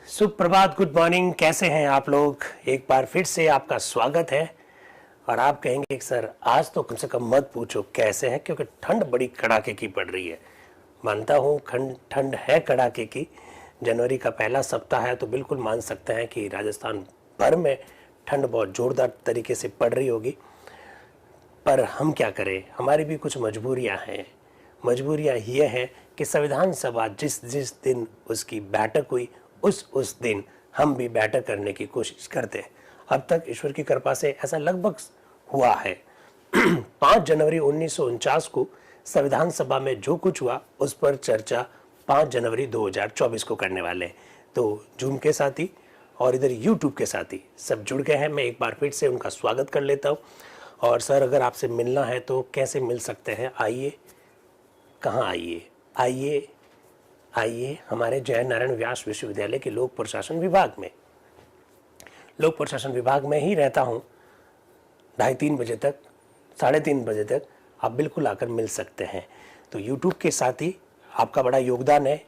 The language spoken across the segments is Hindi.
सुप्रभात, गुड मॉर्निंग। कैसे हैं आप लोग? एक बार फिर से आपका स्वागत है। और आप कहेंगे सर आज तो कम से कम मत पूछो कैसे हैं, क्योंकि ठंड बड़ी कड़ाके की पड़ रही है। मानता हूँ ठंड है कड़ाके की। जनवरी का पहला सप्ताह है तो बिल्कुल मान सकते हैं कि राजस्थान भर में ठंड बहुत ज़ोरदार तरीके से पड़ रही होगी। पर हम क्या करें, हमारी भी कुछ मजबूरियां हैं। मजबूरियां ये हैं कि संविधान सभा जिस जिस दिन उसकी बैठक हुई उस दिन हम भी बैठक करने की कोशिश करते हैं। अब तक ईश्वर की कृपा से ऐसा लगभग हुआ है। 5 जनवरी 1949 को संविधान सभा में जो कुछ हुआ उस पर चर्चा 5 जनवरी 2024 को करने वाले हैं। तो जूम के साथी और इधर यूट्यूब के साथी सब जुड़ गए हैं। मैं एक बार फिर से उनका स्वागत कर लेता हूँ। और सर अगर आपसे मिलना है तो कैसे मिल सकते हैं? आइए, कहाँ आइए? आइए आइए हमारे जय नारायण व्यास विश्वविद्यालय के लोक प्रशासन विभाग में। लोक प्रशासन विभाग में ही रहता हूँ। 2:30 बजे तक, 3:30 बजे तक आप बिल्कुल आकर मिल सकते हैं। तो यूट्यूब के साथ ही आपका बड़ा योगदान है।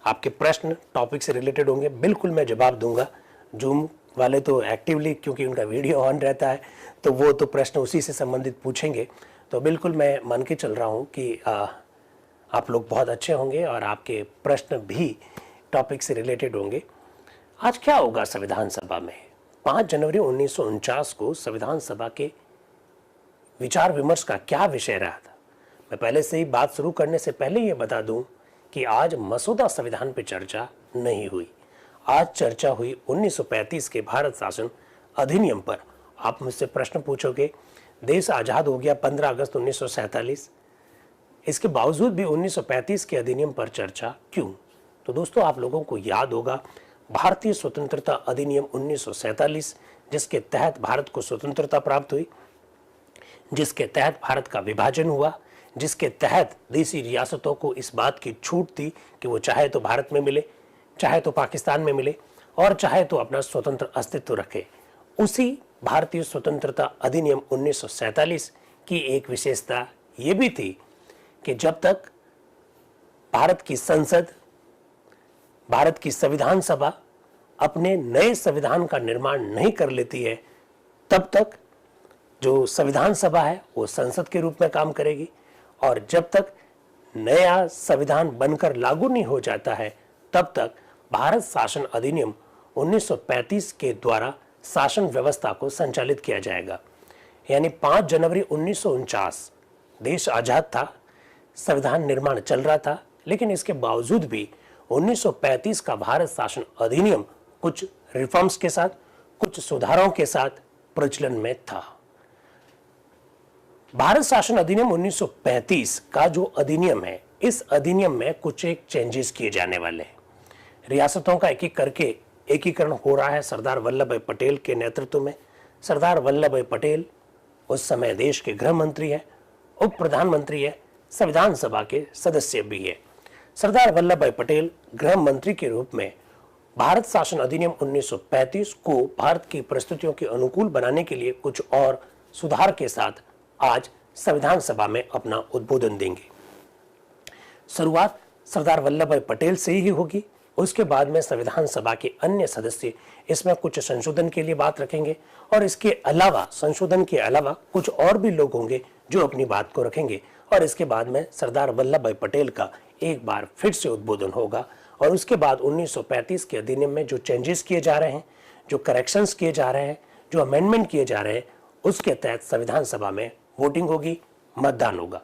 आपके प्रश्न टॉपिक से रिलेटेड होंगे, बिल्कुल मैं जवाब दूंगा। जूम वाले तो एक्टिवली, क्योंकि उनका वीडियो ऑन रहता है तो वो तो प्रश्न उसी से संबंधित पूछेंगे। तो बिल्कुल मैं मान के चल रहा हूँ कि आप लोग बहुत अच्छे होंगे और आपके प्रश्न भी टॉपिक से रिलेटेड होंगे। आज क्या होगा संविधान सभा में? 5 जनवरी 1949 को संविधान सभा के विचार विमर्श का क्या विषय रहा था? मैं पहले से ही बात शुरू करने से पहले ये बता दूं कि आज मसौदा संविधान पर चर्चा नहीं हुई। आज चर्चा हुई 1935 के भारत शासन अधिनियम पर। आप मुझसे प्रश्न पूछोगे, देश आज़ाद हो गया 15 अगस्त 1947, इसके बावजूद भी 1935 के अधिनियम पर चर्चा क्यों? तो दोस्तों आप लोगों को याद होगा भारतीय स्वतंत्रता अधिनियम 1947, जिसके तहत भारत को स्वतंत्रता प्राप्त हुई, जिसके तहत भारत का विभाजन हुआ, जिसके तहत देसी रियासतों को इस बात की छूट थी कि वो चाहे तो भारत में मिले, चाहे तो पाकिस्तान में मिले और चाहे तो अपना स्वतंत्र अस्तित्व रखे। उसी भारतीय स्वतंत्रता अधिनियम 1947 की एक विशेषता ये भी थी कि जब तक भारत की संसद, भारत की संविधान सभा अपने नए संविधान का निर्माण नहीं कर लेती है, तब तक जो संविधान सभा है वो संसद के रूप में काम करेगी। और जब तक नया संविधान बनकर लागू नहीं हो जाता है, तब तक भारत शासन अधिनियम 1935 के द्वारा शासन व्यवस्था को संचालित किया जाएगा। यानी 5 जनवरी 1949 देश आजाद था, संविधान निर्माण चल रहा था, लेकिन इसके बावजूद भी 1935 का भारत शासन अधिनियम कुछ रिफॉर्म्स के साथ, कुछ सुधारों के साथ प्रचलन में था। भारत शासन अधिनियम 1935 का जो अधिनियम है, इस अधिनियम में कुछ एक चेंजेस किए जाने वाले हैं। रियासतों का एकीकरण हो रहा है सरदार वल्लभ भाई पटेल के नेतृत्व में। सरदार वल्लभ भाई पटेल उस समय देश के गृह मंत्री है, उप प्रधानमंत्री है, संविधान सभा के सदस्य भी है। सरदार वल्लभ भाई पटेल गृह मंत्री के रूप में भारत शासन अधिनियम 1935 को भारत की परिस्थितियों के अनुकूल बनाने के लिए कुछ और सुधार के साथ आज संविधान सभा में अपना उद्बोधन देंगे। शुरुआत सरदार वल्लभ भाई पटेल से ही होगी। उसके बाद में संविधान सभा के अन्य सदस्य इसमें कुछ संशोधन के लिए बात रखेंगे और इसके अलावा, संशोधन के अलावा कुछ और भी लोग होंगे जो अपनी बात को रखेंगे। और इसके बाद में सरदार वल्लभ भाई पटेल का एक बार फिर से उद्बोधन होगा। और उसके बाद 1935 के अधिनियम में जो चेंजेस किए जा रहे हैं, जो करेक्शंस किए जा रहे हैं, जो अमेंडमेंट किए जा रहे हैं, उसके तहत संविधान सभा में वोटिंग होगी, मतदान होगा।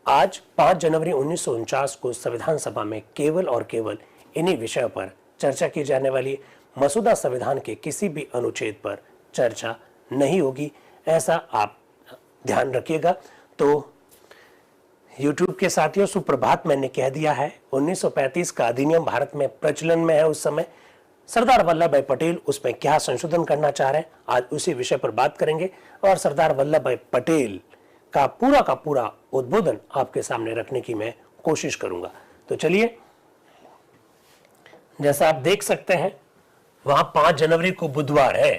आज 5 जनवरी 1949 को संविधान सभा में केवल और केवल इन्हीं विषयों पर चर्चा की जाने वाली। मसौदा संविधान के किसी भी अनुच्छेद पर चर्चा नहीं होगी, ऐसा आप ध्यान रखिएगा। तो YouTube के साथियों सुप्रभात, मैंने कह दिया है 1935 का अधिनियम भारत में प्रचलन में है उस समय। सरदार वल्लभ भाई पटेल उसमें क्या संशोधन करना चाह रहे हैं, आज उसी विषय पर बात करेंगे और सरदार वल्लभ भाई पटेल का पूरा उद्बोधन आपके सामने रखने की मैं कोशिश करूंगा। तो चलिए, जैसा आप देख सकते हैं वहां 5 जनवरी को बुधवार है,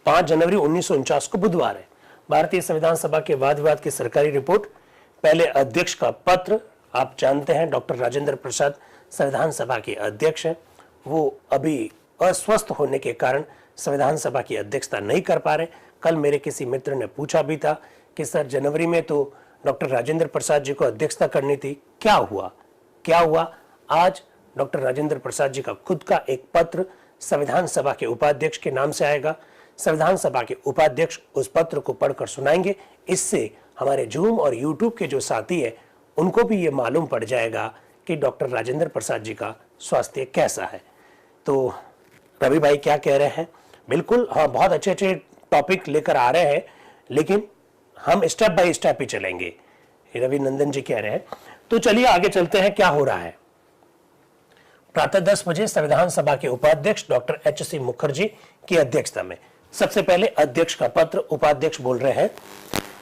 5 जनवरी 1949 को बुधवार है। भारतीय संविधान सभा के वाद विवाद की सरकारी रिपोर्ट, पहले अध्यक्ष का पत्र। आप जानते हैं डॉक्टर राजेंद्र प्रसाद संविधान सभा के अध्यक्ष हैं, वो अभी अस्वस्थ होने के कारण संविधान सभा की अध्यक्षता नहीं कर पा रहे। कल मेरे किसी मित्र ने पूछा भी था कि सर जनवरी में तो डॉक्टर राजेंद्र प्रसाद जी को अध्यक्षता करनी थी, क्या हुआ? आज डॉक्टर राजेंद्र प्रसाद जी का खुद का एक पत्र संविधान सभा के उपाध्यक्ष के नाम से आएगा। संविधान सभा के उपाध्यक्ष उस पत्र को पढ़कर सुनाएंगे। इससे हमारे जूम और यूट्यूब के जो साथी है उनको भी ये मालूम पड़ जाएगा कि डॉक्टर राजेंद्र प्रसाद जी का स्वास्थ्य कैसा है। तो रवि भाई क्या कह रहे हैं? बिल्कुल, हाँ, बहुत अच्छे अच्छे टॉपिक लेकर आ रहे हैं, लेकिन हम स्टेप बाय स्टेप ही चलेंगे, रवि नंदन जी कह रहे हैं। तो चलिए आगे चलते हैं, क्या हो रहा है। प्रातः 10 बजे संविधान सभा के उपाध्यक्ष डॉक्टर एच.सी. मुखर्जी की अध्यक्षता में सबसे पहले अध्यक्ष का पत्र उपाध्यक्ष बोल रहे हैं।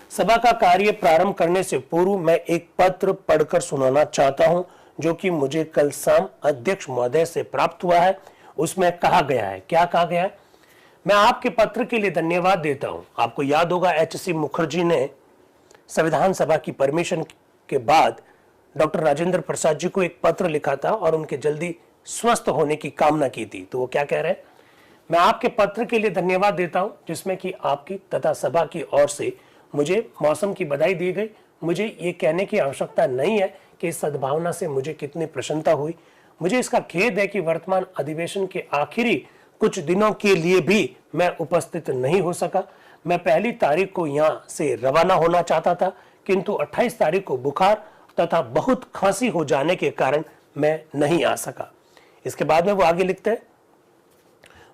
सभा का कार्य प्रारंभ करने से पूर्व मैं एक पत्र पढ़कर सुनाना चाहता हूं, जो कि मुझे कल शाम अध्यक्ष महोदय से प्राप्त हुआ है। उसमें कहा गया है, क्या कहा गया है? मैं आपके पत्र के लिए धन्यवाद देता हूं। आपको याद होगा एच.सी. मुखर्जी ने संविधान सभा की परमिशन के बाद डॉक्टर राजेंद्र प्रसाद जी को एक पत्र लिखा था और उनके जल्दी स्वस्थ होने की कामना की थी। तो वो क्या कह रहे हैं? मैं आपके पत्र के लिए धन्यवाद देता हूं, जिसमें कि आपकी तथा सभा की ओर से मुझे मौसम की बधाई दी गई। मुझे ये कहने की आवश्यकता नहीं है कि इस सद्भावना से मुझे कितनी प्रसन्नता हुई। मुझे इसका खेद है कि वर्तमान अधिवेशन के आखिरी कुछ दिनों के लिए भी मैं उपस्थित नहीं हो सका। मैं पहली तारीख को यहाँ से रवाना होना चाहता था, किंतु 28 तारीख को बुखार तथा बहुत खांसी हो जाने के कारण मैं नहीं आ सका। इसके बाद में वो आगे लिखते हैं,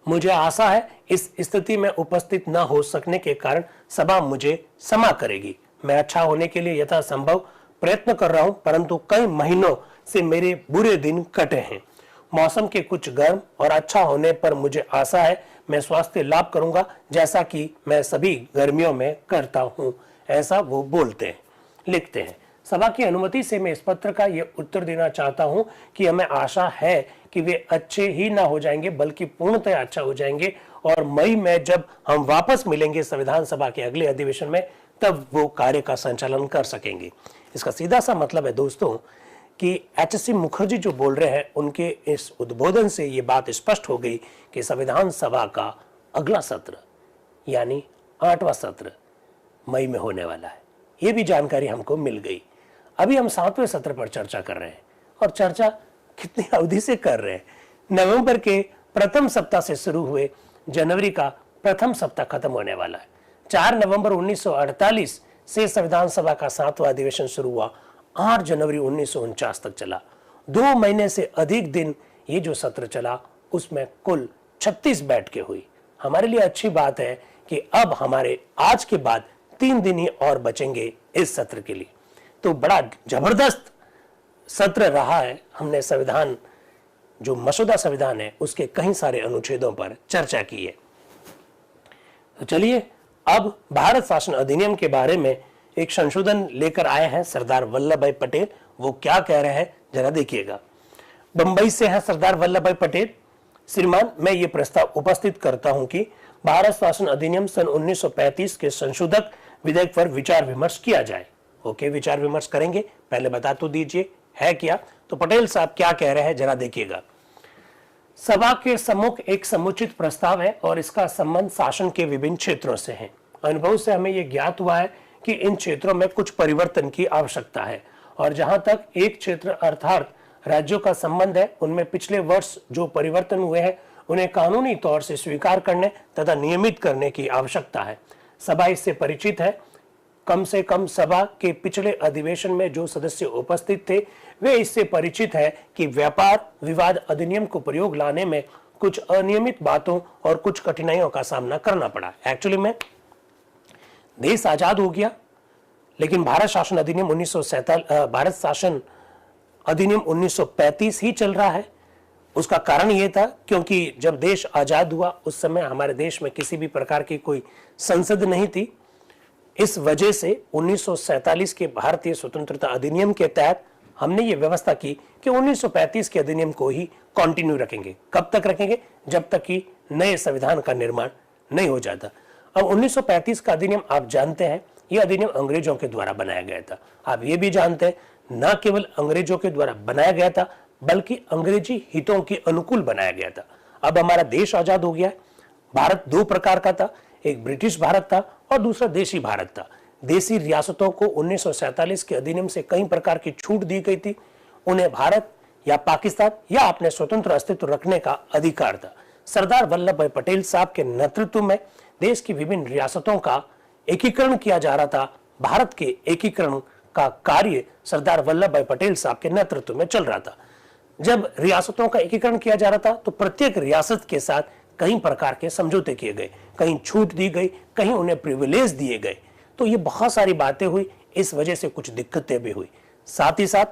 मुझे आशा है इस स्थिति में उपस्थित न हो सकने के कारण सभा मुझे क्षमा करेगी। मैं अच्छा होने के लिए यथासंभव प्रयत्न कर रहा हूं, परंतु कई महीनों से मेरे बुरे दिन कटे हैं। मौसम के कुछ गर्म और अच्छा होने पर मुझे आशा है मैं स्वास्थ्य लाभ करूंगा, जैसा कि मैं सभी गर्मियों में करता हूं। ऐसा वो बोलते हैं, लिखते हैं। सभा की अनुमति से मैं इस पत्र का ये उत्तर देना चाहता हूं कि हमें आशा है कि वे अच्छे ही ना हो जाएंगे, बल्कि पूर्णतः अच्छा हो जाएंगे, और मई में जब हम वापस मिलेंगे संविधान सभा के अगले अधिवेशन में, तब वो कार्य का संचालन कर सकेंगे। इसका सीधा सा मतलब है दोस्तों कि एच.सी. मुखर्जी जो बोल रहे हैं, उनके इस उद्बोधन से ये बात स्पष्ट हो गई कि संविधान सभा का अगला सत्र यानी 8वां सत्र मई में होने वाला है। ये भी जानकारी हमको मिल गई। अभी हम 7वें सत्र पर चर्चा कर रहे हैं, और चर्चा कितनी अवधि से कर रहे हैं? नवंबर के प्रथम सप्ताह से शुरू हुए जनवरी का प्रथम सप्ताह खत्म होने वाला है। 4 नवंबर 1948 से संविधान सभा का 7वां अधिवेशन शुरू हुआ, 8 जनवरी 1949 तक चला। 2 महीने से अधिक दिन ये जो सत्र चला, उसमें कुल 36 बैठकें हुई। हमारे लिए अच्छी बात है कि अब हमारे आज के बाद 3 दिन ही और बचेंगे इस सत्र के लिए। तो बड़ा जबरदस्त सत्र रहा है। हमने संविधान, जो मसौदा संविधान है, उसके कई सारे अनुच्छेदों पर चर्चा की है। तो चलिए अब भारत शासन अधिनियम के बारे में एक संशोधन लेकर आए हैं सरदार वल्लभ भाई पटेल। वो क्या कह रहे हैं जरा देखिएगा। बंबई से है सरदार वल्लभ भाई पटेल। श्रीमान, मैं ये प्रस्ताव उपस्थित करता हूं कि भारत शासन अधिनियम सन 1935 के संशोधक विधेयक पर विचार विमर्श किया जाए। ओके, विचार विमर्श करेंगे, पहले बता तो दीजिए है क्या। तो पटेल साहब क्या कह रहे हैं जरा देखिएगा। सभा के सम्मुख एक समुचित प्रस्ताव है और इसका संबंध शासन के विभिन्न क्षेत्रों से है। अनुभव से हमें यह ज्ञात हुआ है कि इन क्षेत्रों में कुछ परिवर्तन की आवश्यकता है, और जहां तक एक क्षेत्र अर्थात राज्यों का संबंध है, उनमें पिछले वर्ष जो परिवर्तन हुए हैं उन्हें कानूनी तौर से स्वीकार करने तथा नियमित करने की आवश्यकता है। सभा इससे परिचित है। कम से कम सभा के पिछले अधिवेशन में जो सदस्य उपस्थित थे वे इससे परिचित है कि व्यापार विवाद अधिनियम को प्रयोग लाने में कुछ अनियमित बातों और कुछ कठिनाइयों का सामना करना पड़ा। एक्चुअली में देश आजाद हो गया, लेकिन भारत शासन अधिनियम 1935 ही चल रहा है। उसका कारण यह था क्योंकि जब देश आजाद हुआ उस समय हमारे देश में किसी भी प्रकार की कोई संसद नहीं थी। इस वजह से 1947 के भारतीय स्वतंत्रता अधिनियम के तहत हमने ये व्यवस्था की कि 1935 के अधिनियम को ही कंटिन्यू रखेंगे। कब तक रखेंगे? जब तक कि नए संविधान का निर्माण नहीं हो जाता। अब 1935 का अधिनियम आप जानते हैं, यह अधिनियम अंग्रेजों के द्वारा बनाया गया था। आप ये भी जानते हैं न केवल अंग्रेजों के द्वारा बनाया गया था, बल्कि अंग्रेजी हितों के अनुकूल बनाया गया था। अब हमारा देश आजाद हो गया है। भारत दो प्रकार का था, एक ब्रिटिश भारत था और दूसरा देशी भारत था। देशी रियासतों को 1947 के अधिनियम से कई प्रकार की छूट दी गई थी। उन्हें भारत या पाकिस्तान या अपने स्वतंत्र अस्तित्व रखने का अधिकार था। सरदार वल्लभ भाई पटेल साहब के नेतृत्व में देश की विभिन्न रियासतों का एकीकरण किया जा रहा था। भारत के एकीकरण का कार्य सरदार वल्लभ भाई पटेल साहब के नेतृत्व में चल रहा था। जब रियासतों का एकीकरण किया जा रहा था तो प्रत्येक रियासत के साथ कई प्रकार के समझौते किए गए, कहीं छूट दी गई, कहीं उन्हें प्रिविलेज दिए गए। तो ये बहुत सारी बातें हुई, इस वजह से कुछ दिक्कतें भी हुई। साथ ही साथ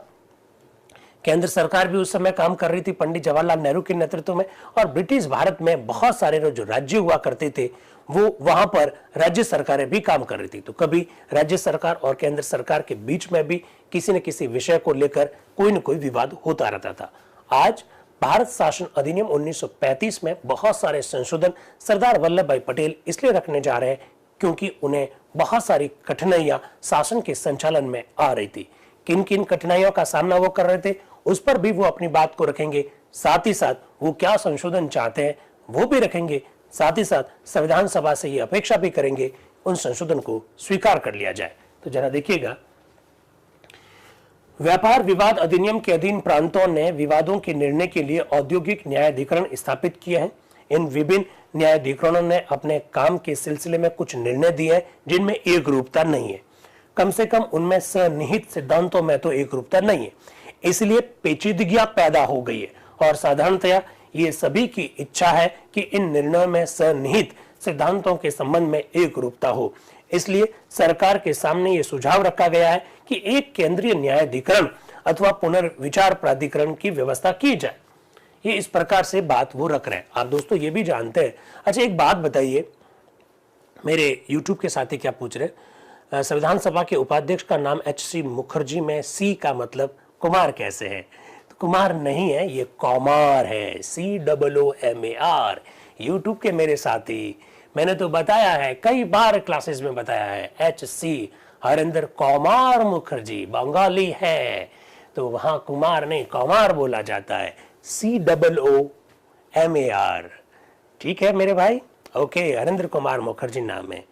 केंद्र सरकार भी उस समय काम कर रही थी पंडित जवाहरलाल नेहरू के नेतृत्व में, और ब्रिटिश भारत में बहुत सारे जो राज्य हुआ करते थे वो वहां पर राज्य सरकारें भी काम कर रही थी। तो कभी राज्य सरकार और केंद्र सरकार के बीच में भी किसी न किसी विषय को लेकर कोई न कोई विवाद होता रहता था। आज भारत शासन अधिनियम 1935 में बहुत सारे संशोधन सरदार वल्लभ भाई पटेल इसलिए रखने जा रहे हैं क्योंकि उन्हें बहुत सारी कठिनाइयां शासन के संचालन में आ रही थी। किन किन कठिनाइयों का सामना वो कर रहे थे उस पर भी वो अपनी बात को रखेंगे। साथ ही साथ वो क्या संशोधन चाहते हैं वो भी रखेंगे। साथ ही साथ संविधान सभा से ये अपेक्षा भी करेंगे उन संशोधन को स्वीकार कर लिया जाए। तो जरा देखिएगा, व्यापार विवाद अधिनियम के अधीन प्रांतों ने विवादों के निर्णय के लिए औद्योगिक न्यायाधिकरण स्थापित किए हैं। इन विभिन्न न्यायाधिकरणों ने अपने काम के सिलसिले में कुछ निर्णय दिए हैं जिनमें एक रूपता नहीं है। कम से कम उनमें सन्निहित सिद्धांतों में तो एक रूपता नहीं है, इसलिए पेचीदगियां पैदा हो गई है और साधारणतया ये सभी की इच्छा है कि इन निर्णयों में सन्निहित सिद्धांतों के संबंध में एक रूपता हो। इसलिए सरकार के सामने ये सुझाव रखा गया है कि एक केंद्रीय न्यायाधिकरण अथवा पुनर्विचार प्राधिकरण की व्यवस्था की जाए। ये इस प्रकार से बात वो रख रहे हैं। आप दोस्तों ये भी जानते हैं। अच्छा एक बात बताइए, मेरे YouTube के साथी क्या पूछ रहे, संविधान सभा के उपाध्यक्ष का नाम HC मुखर्जी में C का मतलब कुमार कैसे है? तो कुमार नहीं है, ये कौमार है, COOMAR। YouTube के मेरे साथी, मैंने तो बताया है, कई बार क्लासेस में बताया है, HC हरेंद्र कौमार मुखर्जी बंगाली है तो वहां कुमार नहीं कौमार बोला जाता है, COOMAR। ठीक है मेरे भाई, ओके, हरेंद्र कुमार मुखर्जी नाम है।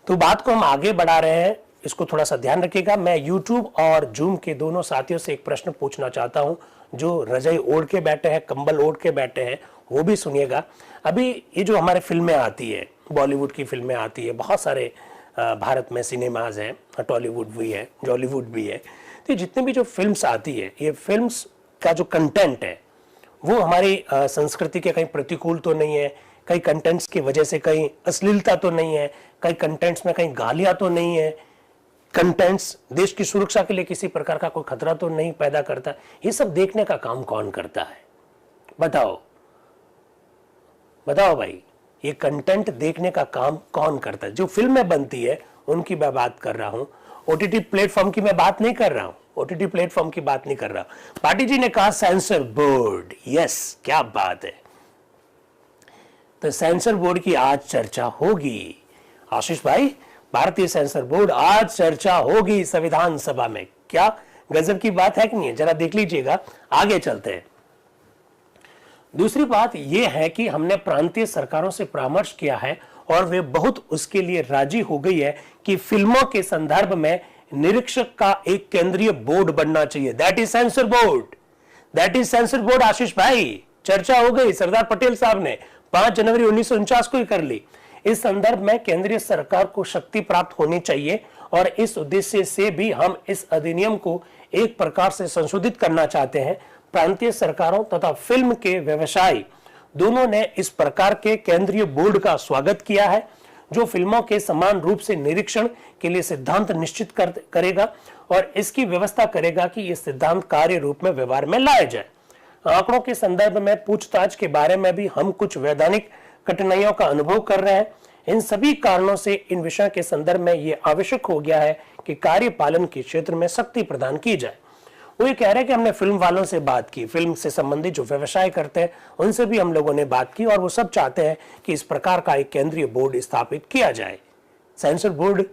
तो बात को हम आगे बढ़ा रहे हैं, इसको थोड़ा सा ध्यान रखिएगा। मैं YouTube और Zoom के दोनों साथियों से एक प्रश्न पूछना चाहता हूं, जो रजाई ओढ़ के बैठे हैं, कंबल ओढ़ के बैठे हैं, वो भी सुनिएगा। अभी ये जो हमारे फिल्में आती है, बॉलीवुड की फिल्में आती है, बहुत सारे भारत में सिनेमाज हैं, टॉलीवुड भी है, जॉलीवुड भी है। तो जितने भी जो फिल्म्स आती है, ये फिल्म्स का जो कंटेंट है वो हमारी संस्कृति के कहीं प्रतिकूल तो नहीं है, कई कंटेंट्स की वजह से कहीं अश्लीलता तो नहीं है, कई कंटेंट्स में कहीं गालियां तो नहीं है, कंटेंट्स देश की सुरक्षा के लिए किसी प्रकार का कोई खतरा तो नहीं पैदा करता। ये सब देखने का काम कौन करता है? बताओ बताओ भाई, ये कंटेंट देखने का काम कौन करता है? जो फिल्में बनती है उनकी मैं बात कर रहा हूं, ओटीटी प्लेटफॉर्म की मैं बात नहीं कर रहा हूं, ओटीटी प्लेटफॉर्म की बात नहीं कर रहा। पाटिल जी ने कहा सेंसर बोर्ड, यस, क्या बात है। तो सेंसर बोर्ड की आज चर्चा होगी आशीष भाई, भारतीय सेंसर बोर्ड आज चर्चा होगी संविधान सभा में। क्या गजब की बात है कि नहीं? जरा देख लीजिएगा, आगे चलते हैं। दूसरी बात यह है कि हमने प्रांतीय सरकारों से परामर्श किया है और वे बहुत उसके लिए राजी हो गई है कि फिल्मों के संदर्भ में निरीक्षक का एक केंद्रीय बोर्ड बनना चाहिए। That is censor board, that is censor board. Ashish भाई, चर्चा हो गई, सरदार पटेल साहब ने 5 जनवरी 1949 को ही कर ली। इस संदर्भ में केंद्रीय सरकार को शक्ति प्राप्त होनी चाहिए और इस उद्देश्य से भी हम इस अधिनियम को एक प्रकार से संशोधित करना चाहते हैं। प्रांतीय सरकारों तथा फिल्म के व्यवसायी दोनों ने इस प्रकार के केंद्रीय बोर्ड का स्वागत किया है, जो फिल्मों के समान रूप से निरीक्षण के लिए सिद्धांत निश्चित करेगा और इसकी व्यवस्था करेगा कि यह सिद्धांत कार्य रूप में व्यवहार में लाया जाए। आंकड़ों के संदर्भ में पूछताछ के बारे में भी हम कुछ वैधानिक कठिनाइयों का अनुभव कर रहे हैं। इन सभी कारणों से इन विषयों के संदर्भ में यह आवश्यक हो गया है कि कार्यपालन के क्षेत्र में शक्ति प्रदान की जाए। वो ये कह रहे हैं कि हमने फिल्म वालों से बात की, फिल्म से संबंधित जो व्यवसाय करते हैं उनसे भी हम लोगों ने बात की और वो सब चाहते हैं कि इस प्रकार का एक केंद्रीय बोर्ड स्थापित किया जाए। सेंसर बोर्ड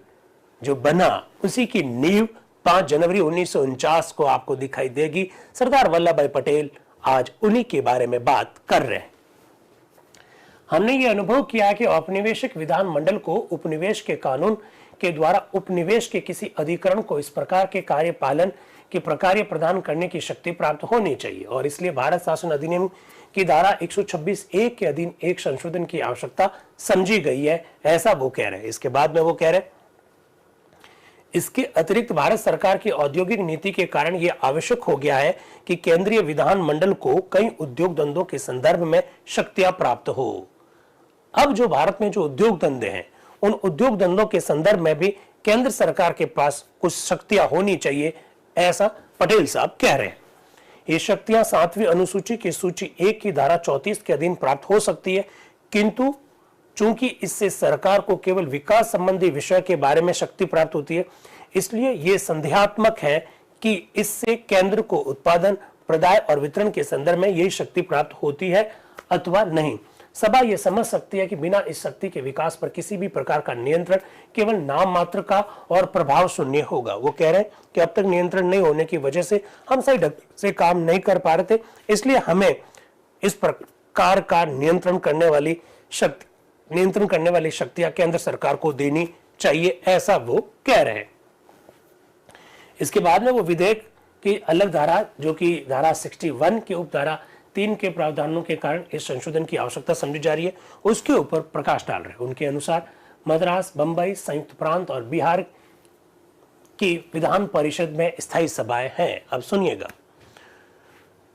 जो बना उसी की नींव 5 जनवरी 1949 को आपको दिखाई देगी। सरदार वल्लभ भाई पटेल आज उन्हीं के बारे में बात कर रहे हैं। हमने ये अनुभव किया कि औपनिवेशिक विधानमंडल को उपनिवेश के कानून के द्वारा उपनिवेश के किसी अधिकरण को इस प्रकार के कार्यपालन की प्रकार्य प्रदान करने की शक्ति प्राप्त होनी चाहिए और इसलिए भारत शासन अधिनियम की धारा 126(1) के अधीन एक संशोधन की आवश्यकता समझी गई है, ऐसा वो कह रहे हैं। इसके बाद में वो कह रहे हैं इसके अतिरिक्त भारत सरकार की औद्योगिक नीति के कारण यह आवश्यक हो गया है कि केंद्रीय विधानमंडल को कई उद्योग धंधों के संदर्भ में शक्तियां प्राप्त हो। अब जो भारत में जो उद्योग धंधे हैं उन उद्योग धंधों के संदर्भ में भी केंद्र सरकार के पास कुछ शक्तियां होनी चाहिए, ऐसा पटेल साहब कह रहे हैं। ये शक्तियां 7वीं अनुसूची की सूची 1 की धारा 34 के अधीन प्राप्त हो सकती है, किंतु चूंकि इससे सरकार को केवल विकास संबंधी विषय के बारे में शक्ति प्राप्त होती है, इसलिए यह संदेहात्मक है कि इससे केंद्र को उत्पादन, प्रदाय और वितरण के संदर्भ में यही शक्ति प्राप्त होती है अथवा नहीं। सभा यह समझ सकती है कि बिना इस शक्ति के विकास पर किसी भी प्रकार का नियंत्रण केवल नाम मात्र का और प्रभाव शून्य होगा। वो कह रहे हैं कि अब तक नियंत्रण नहीं होने की वजह से हम सही ढंग से काम नहीं कर पा रहे थे, इसलिए हमें इस प्रकार का नियंत्रण करने वाली शक्तियां केंद्र सरकार को देनी चाहिए, ऐसा वो कह रहे हैं। इसके बाद में वो विधेयक की अलग धारा जो कि धारा 61 की उपधारा 3 के प्रावधानों के कारण इस संशोधन की आवश्यकता समझी जा रही है, उसके ऊपर प्रकाश डाल रहे हैं। उनके अनुसार मद्रास, बंबई, संयुक्त प्रांत और बिहार की विधान परिषद में स्थायी सभाएं हैं। अब सुनिएगा,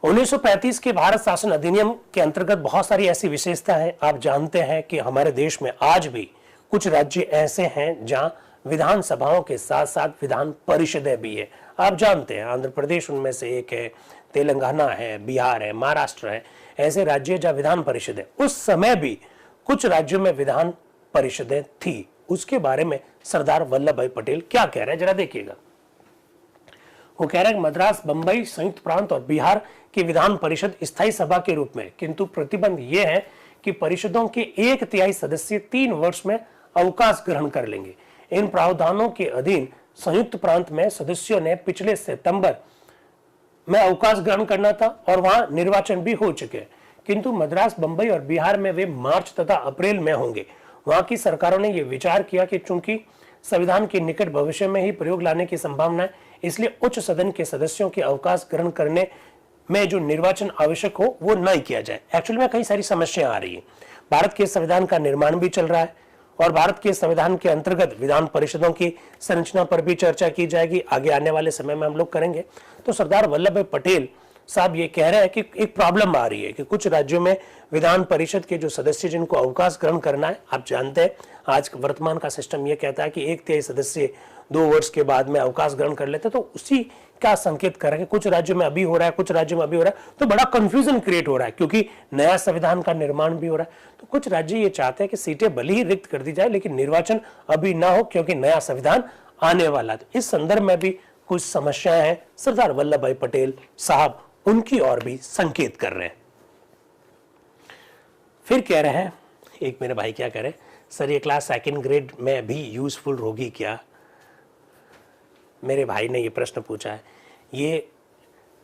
1935 के भारत शासन अधिनियम के अंतर्गत बहुत सारी ऐसी विशेषता है। आप जानते हैं कि हमारे देश में आज भी कुछ राज्य ऐसे हैं जहां विधानसभाओं के साथ साथ विधान परिषदें भी है। आप जानते हैं आंध्र प्रदेश उनमें से एक है, तेलंगाना है, बिहार है, महाराष्ट्र है, ऐसे राज्य जहां विधान परिषद है। उस समय भी कुछ राज्यों में विधान परिषदें थी। उसके बारे में सरदार वल्लभ भाई पटेल क्या कह रहे हैं, जरा देखिएगा। वो कह रहे हैं मद्रास, बंबई, संयुक्त प्रांत और बिहार की विधान परिषद स्थायी सभा के रूप में, किंतु प्रतिबंध यह है कि परिषदों के 1/3 सदस्य 3 वर्ष में अवकाश ग्रहण कर लेंगे। इन प्रावधानों के अधीन संयुक्त प्रांत में सदस्यों ने पिछले सितंबर में अवकाश ग्रहण करना था और वहां निर्वाचन भी हो चुके हैं, किंतु मद्रास, बंबई और बिहार में वे मार्च तथा अप्रैल में होंगे। वहां की सरकारों ने यह विचार किया कि चूंकि संविधान के निकट भविष्य में ही प्रयोग लाने की संभावना है, इसलिए उच्च सदन के सदस्यों के अवकाश ग्रहण करने में जो निर्वाचन आवश्यक हो वो न किया जाए। एक्चुअली में कई सारी समस्याएं आ रही है। भारत के संविधान का निर्माण भी चल रहा है और भारत के संविधान के अंतर्गत विधान परिषदों की संरचना पर भी चर्चा की जाएगी, आगे आने वाले समय में हम लोग करेंगे। तो सरदार वल्लभ भाई पटेल साहब ये कह रहे हैं कि एक प्रॉब्लम आ रही है कि कुछ राज्यों में विधान परिषद के जो सदस्य जिनको अवकाश ग्रहण करना है, आप जानते हैं आज वर्तमान का सिस्टम ये कहता है कि 1/3 सदस्य 2 वर्ष के बाद में अवकाश ग्रहण कर लेते, तो उसी का संकेत कर रहे हैं कि कुछ राज्यों में अभी हो रहा है, कुछ राज्यों में अभी हो रहा है, तो बड़ा कंफ्यूजन क्रिएट हो रहा है क्योंकि नया संविधान का निर्माण भी हो रहा है। तो कुछ राज्य ये चाहते हैं कि सीटें भले ही रिक्त कर दी जाए लेकिन निर्वाचन अभी ना हो क्योंकि नया संविधान आने वाला है। इस संदर्भ में भी कुछ समस्याएं हैं। सरदार वल्लभ भाई पटेल साहब उनकी ओर भी संकेत कर रहे हैं। फिर कह रहे हैं, एक मेरे भाई क्या कह रहे हैं, सर ये क्लास 2nd ग्रेड में भी यूजफुल होगी क्या? मेरे भाई ने ये प्रश्न पूछा है। ये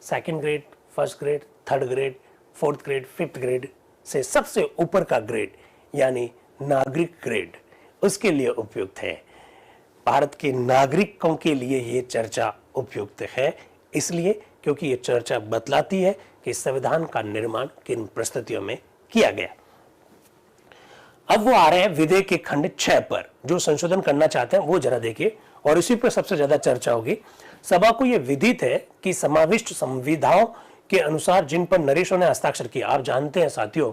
2nd grade, 1st grade, 3rd grade, 4th grade, 5th grade से सबसे ऊपर का ग्रेड यानी नागरिक ग्रेड, उसके लिए उपयुक्त है। भारत के नागरिकों के लिए ये चर्चा उपयुक्त है, इसलिए क्योंकि ये चर्चा बतलाती है कि संविधान का निर्माण किन परिस्थितियों में किया गया। अब वो आ रहे हैं विधेयक के खंड 6 पर जो संशोधन करना चाहते हैं, वो जरा देखिए और इसी पर सबसे ज्यादा चर्चा होगी। सभा को यह विदित है कि समाविष्ट संविधाओं के अनुसार जिन पर नरेशों ने हस्ताक्षर किया, आप जानते हैं साथियों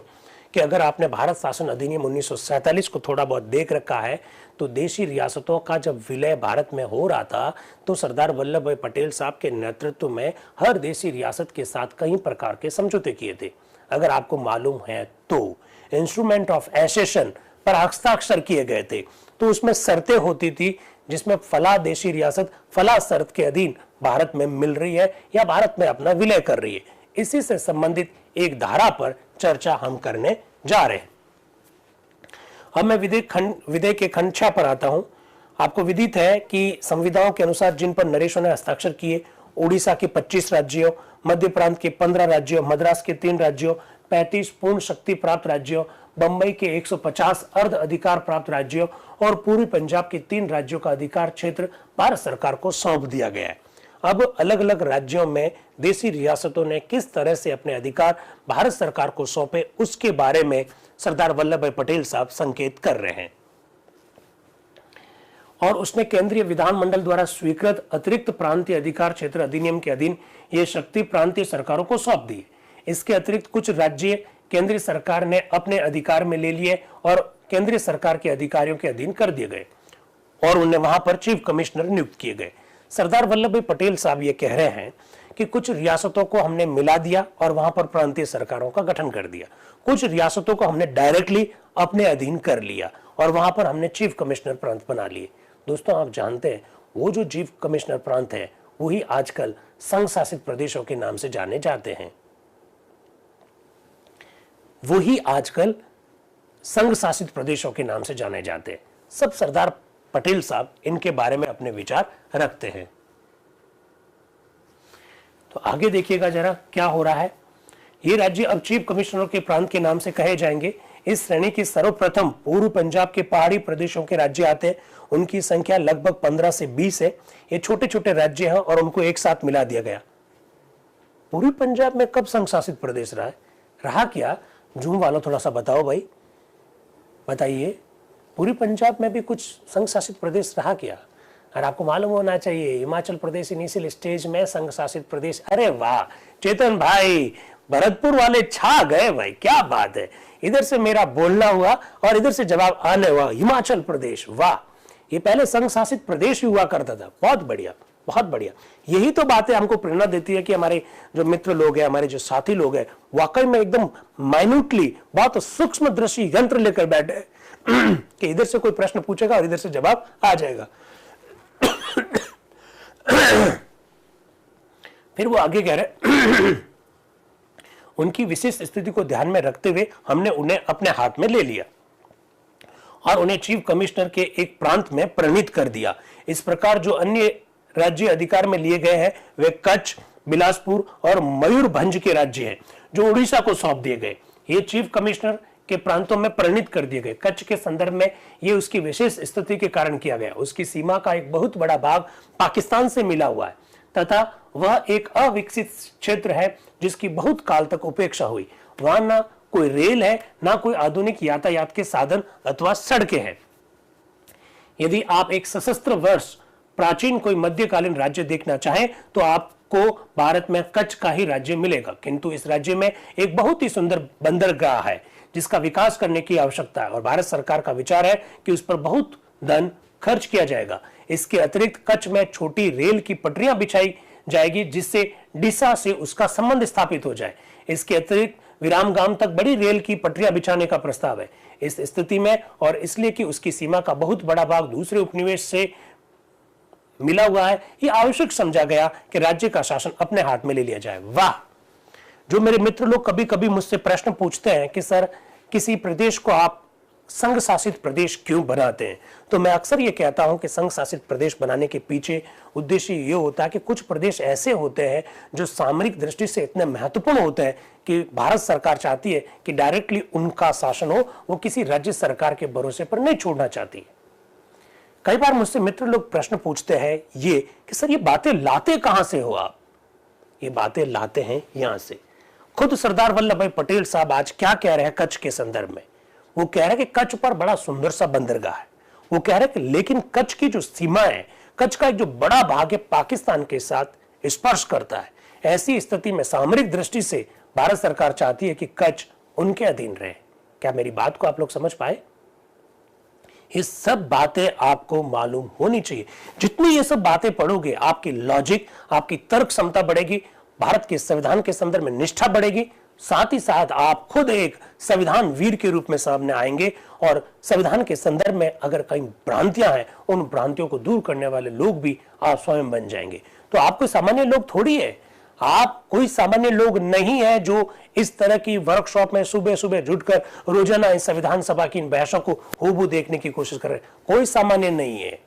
कि अगर आपने भारत शासन अधिनियम 1947 को थोड़ा बहुत देख रखा है तो देशी रियासतों का जब विलय भारत में हो रहा था तो सरदार वल्लभ भाई पटेल साहब के नेतृत्व में हर देशी रियासत के साथ कई प्रकार के समझौते किए थे। अगर आपको मालूम है तो इंस्ट्रूमेंट ऑफ एसेशन पर हस्ताक्षर किए गए थे, तो उसमें शर्तें होती थी जिसमें फला देशी रियासत फला शर्त के अधीन भारत में मिल रही है या भारत में अपना विलय कर रही है। इसी से संबंधित एक धारा पर चर्चा हम करने जा रहे हैं। अब मैं विधेयक के खंड 6 पर आता हूं। आपको विदित है कि संविधाओं के अनुसार जिन पर नरेशों ने हस्ताक्षर किए, उड़ीसा के 25 राज्यों, मध्य प्रांत के 15 राज्यों, मद्रास के 3 राज्यों, 35 पूर्ण शक्ति प्राप्त राज्यों, बंबई के 150 अर्ध अधिकार प्राप्त राज्यों और पूर्वी पंजाब के 3 राज्यों का अधिकार क्षेत्र भारत सरकार को सौंप दिया गया है। अब अलग अलग राज्यों में देशी रियासतों ने किस तरह से अपने अधिकार भारत सरकार को सौंपे, उसके बारे में सरदार वल्लभ भाई पटेल साहब संकेत कर रहे हैं। और उसने केंद्रीय विधानमंडल द्वारा स्वीकृत अतिरिक्त प्रांतीय अधिकार क्षेत्र अधिनियम के अधीन ये शक्ति प्रांतीय सरकारों को सौंप दी। इसके अतिरिक्त कुछ राज्य केंद्रीय सरकार ने अपने अधिकार में ले लिए और केंद्रीय सरकार के अधिकारियों के अधीन कर दिए गए और उन्हें वहां पर चीफ कमिश्नर नियुक्त किए गए। सरदार वल्लभ भाई पटेल साहब ये कह रहे हैं कि कुछ रियासतों को हमने मिला दिया और वहां पर प्रांतीय सरकारों का गठन कर दिया, कुछ रियासतों को हमने डायरेक्टली अपने अधीन कर लिया और वहां पर हमने चीफ कमिश्नर प्रांत बना लिए। दोस्तों, आप जानते हैं वो जो चीफ कमिश्नर प्रांत है वही आजकल संघ शासित प्रदेशों के नाम से जाने जाते हैं। वही आजकल संघ शासित प्रदेशों के नाम से जाने जाते हैं। सब सरदार पटेल साहब इनके बारे में अपने विचार रखते हैं। तो आगे देखिएगा जरा क्या हो रहा है। ये राज्य अब चीफ कमिश्नरों के प्रांत के नाम से कहे जाएंगे। इस श्रेणी की सर्वप्रथम पूर्व पंजाब के पहाड़ी प्रदेशों के राज्य आते हैं। उनकी संख्या लगभग 15 से 20 है। ये छोटे छोटे राज्य हैं और उनको एक साथ मिला दिया गया। पूर्वी पंजाब में कब संघ शासित प्रदेश रहा है? रहा क्या? जूम वालों थोड़ा सा बताओ भाई, बताइए। पूर्वी पंजाब में भी कुछ संघ शासित प्रदेश रहा क्या? और आपको मालूम होना चाहिए हिमाचल प्रदेश इनिशियल स्टेज में संघ शासित प्रदेश। अरे वाह चेतन भाई, भरतपुर वाले छा गए भाई, क्या बात है। इधर से मेरा बोलना हुआ और इधर से जवाब आने हुआ। हिमाचल प्रदेश, वाह, ये पहले संघ शासित प्रदेश ही हुआ करता था। बहुत बढ़िया, बहुत बढ़िया। यही तो बातें हमको प्रेरणा देती है कि हमारे जो मित्र लोग हैं, हमारे जो साथी लोग हैं, वाकई में एकदम माइन्यूटली बहुत सूक्ष्म दृष्टि यंत्र लेकर बैठे कि इधर से कोई प्रश्न पूछेगा और इधर से जवाब आ जाएगा। फिर वो आगे कह रहे उनकी विशेष स्थिति को ध्यान में रखते हुए हमने उन्हें अपने हाथ में ले लिया और उन्हें चीफ कमिश्नर के एक प्रांत में परिणित कर दिया। इस प्रकार जो अन्य राज्य अधिकार में लिए गए हैं वे कच्छ, बिलासपुर और मयूरभंज के राज्य हैं जो उड़ीसा को सौंप दिए गए। ये चीफ कमिश्नर के प्रांतों में परिणित कर दिए गए। कच्छ के संदर्भ में ये उसकी विशेष स्थिति के कारण किया गया। उसकी सीमा का एक बहुत बड़ा भाग पाकिस्तान से मिला हुआ है तथा वह एक अविकसित क्षेत्र है जिसकी बहुत काल तक उपेक्षा हुई। वहां ना कोई रेल है, ना कोई आधुनिक यातायात के साधन अथवा सड़कें हैं। यदि आप एक सशस्त्र वर्ष प्राचीन कोई मध्यकालीन राज्य देखना चाहें तो आपको भारत में कच्छ का ही राज्य मिलेगा, किंतु इस राज्य में एक बहुत ही सुंदर बंदरगाह है जिसका विकास करने की आवश्यकता है और भारत सरकार का विचार है कि उस पर बहुत धन खर्च किया जाएगा। इसके अतिरिक्त कच्छ में छोटी रेल की पटरियां बिछाई जाएगी जिससे डीसा से उसका संबंध स्थापित हो जाए। इसके अतिरिक्त विरामगाम तक बड़ी रेल की पटरियां बिछाने का प्रस्ताव है। इस स्थिति में और इसलिए कि उसकी सीमा का बहुत बड़ा भाग दूसरे उपनिवेश से मिला हुआ है, यह आवश्यक समझा गया कि राज्य का शासन अपने हाथ में ले लिया जाए। वाह! जो मेरे मित्र लोग कभी कभी मुझसे प्रश्न पूछते हैं कि सर किसी प्रदेश को आप संघ शासित प्रदेश क्यों बनाते हैं, तो मैं अक्सर ये कहता हूं कि संघ शासित प्रदेश बनाने के पीछे उद्देश्य ये होता है कि कुछ प्रदेश ऐसे होते हैं जो सामरिक दृष्टि से इतने महत्वपूर्ण होते हैं कि भारत सरकार चाहती है कि डायरेक्टली उनका शासन हो, वो किसी राज्य सरकार के भरोसे पर नहीं छोड़ना चाहती है। कई बार मुझसे मित्र लोग प्रश्न पूछते हैं ये कि सर ये बातें लाते कहां से हो आप? ये बातें लाते हैं यहां से। खुद सरदार वल्लभ भाई पटेल साहब आज क्या कह रहे हैं कच्छ के संदर्भ में? वो कह रहे हैं कि कच्छ पर बड़ा सुंदर सा बंदरगाह है। वो कह रहे हैं कि लेकिन कच्छ की जो सीमा है, कच्छ का एक जो बड़ा भाग है पाकिस्तान के साथ स्पर्श करता है। ऐसी स्थिति में सामरिक दृष्टि से भारत सरकार चाहती है कि कच्छ उनके अधीन रहे। क्या मेरी बात को आप लोग समझ पाए? ये सब बातें आपको मालूम होनी चाहिए। जितनी ये सब बातें पढ़ोगे आपकी लॉजिक, आपकी तर्क क्षमता बढ़ेगी, भारत के संविधान के संदर्भ में निष्ठा बढ़ेगी, साथ ही साथ आप खुद एक संविधान वीर के रूप में सामने आएंगे और संविधान के संदर्भ में अगर कहीं भ्रांतियां हैं उन भ्रांतियों को दूर करने वाले लोग भी आप स्वयं बन जाएंगे। तो आप कोई सामान्य लोग थोड़ी है, आप कोई सामान्य लोग नहीं है जो इस तरह की वर्कशॉप में सुबह सुबह जुटकर रोजाना इस संविधान सभा की इन बहसों को हूबहू देखने की कोशिश कर रहे। कोई सामान्य नहीं है।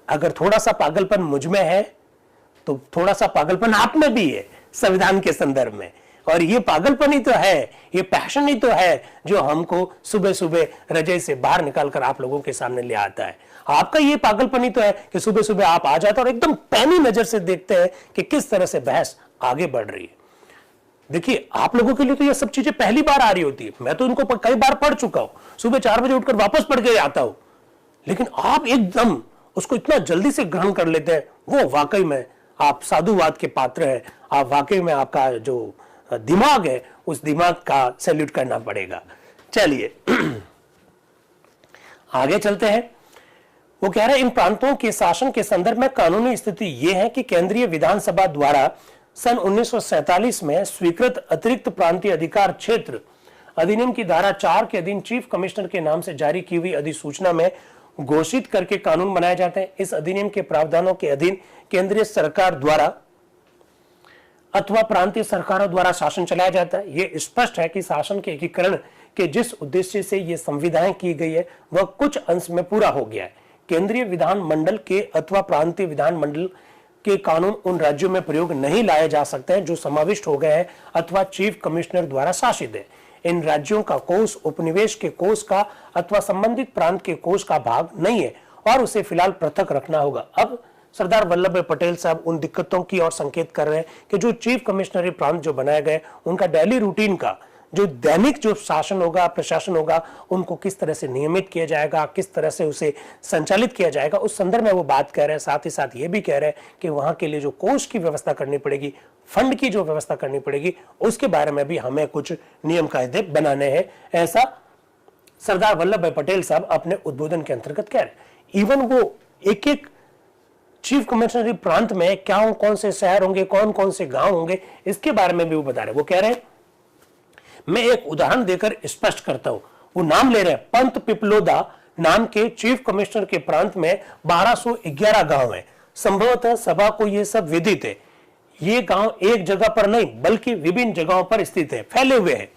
अगर थोड़ा सा पागलपन मुझ में है तो थोड़ा सा पागलपन आप में भी है संविधान के संदर्भ में। और ये पागलपन ही तो है, ये पैशन ही तो है जो हमको सुबह सुबह रजाई से बाहर निकालकर आप लोगों के सामने ले आता है। आपका ये पागलपन ही तो है कि सुबह सुबह आप आ जाते हैं और एकदम पैनी नजर से देखते हैं कि किस तरह से बहस आगे बढ़ रही है। देखिए, आप लोगों के लिए तो ये सब चीजें पहली बार आ रही होती है, मैं तो इनको कई बार पढ़ चुका हूं, सुबह 4 बजे उठकर वापस पढ़ के आता हूं, लेकिन आप एकदम उसको इतना जल्दी से ग्रहण कर लेते हैं। वो वाकई में आप साधुवाद के पात्र हैं। आप वाकई में, आपका जो दिमाग है उस दिमाग का सैल्यूट करना पड़ेगा। चलिए आगे चलते हैं। वो कह रहे हैं इन प्रांतों के शासन के संदर्भ में कानूनी स्थिति यह है कि केंद्रीय विधानसभा द्वारा सन 1947 में स्वीकृत अतिरिक्त प्रांतीय अधिकार क्षेत्र अधिनियम की धारा 4 के अधीन चीफ कमिश्नर के नाम से जारी की हुई अधिसूचना में घोषित करके कानून बनाए जाते हैं। इस अधिनियम के प्रावधानों के अधीन केंद्रीय सरकार द्वारा अथवा प्रांतीय सरकारों द्वारा शासन चलाया जाता है। यह स्पष्ट है कि शासन के एकीकरण के जिस उद्देश्य से यह संविधाएं की गई है वह कुछ अंश में पूरा हो गया है। केंद्रीय विधान मंडल के अथवा प्रांतीय विधान मंडल के कानून उन राज्यों में प्रयोग नहीं लाए जा सकते हैं जो समाविष्ट हो गए हैं अथवा चीफ कमिश्नर द्वारा शासित है। इन राज्यों का कोष उपनिवेश के कोष का अथवा संबंधित प्रांत के कोष का भाग नहीं है और उसे फिलहाल पृथक रखना होगा। अब सरदार वल्लभ भाई पटेल साहब उन दिक्कतों की ओर संकेत कर रहे हैं कि जो चीफ कमिश्नरी प्रांत जो बनाए गए उनका डेली रूटीन का जो दैनिक जो शासन होगा, प्रशासन होगा, उनको किस तरह से नियमित किया जाएगा, किस तरह से उसे संचालित किया जाएगा, उस संदर्भ में वो बात कह रहे हैं। साथ ही साथ ये भी कह रहे हैं कि वहां के लिए जो कोष की व्यवस्था करनी पड़ेगी, फंड की जो व्यवस्था करनी पड़ेगी, उसके बारे में भी हमें कुछ नियम कायदे बनाने हैं। ऐसा सरदार वल्लभ भाई पटेल साहब अपने उद्बोधन के अंतर्गत कह रहे हैं। इवन वो एक एक चीफ कमिश्नरी प्रांत में क्या कौन से शहर होंगे, कौन कौन से गांव होंगे, इसके बारे में भी वो बता रहे हैं। वो कह रहे हैं, मैं एक उदाहरण देकर स्पष्ट करता हूं। वो नाम ले रहे हैं, पंत पिपलोदा नाम के चीफ कमिश्नर के प्रांत में 1211 गांव हैं। संभवतः सभा को यह सब विदित है। ये गांव एक जगह पर नहीं बल्कि विभिन्न जगहों पर स्थित है, फैले हुए हैं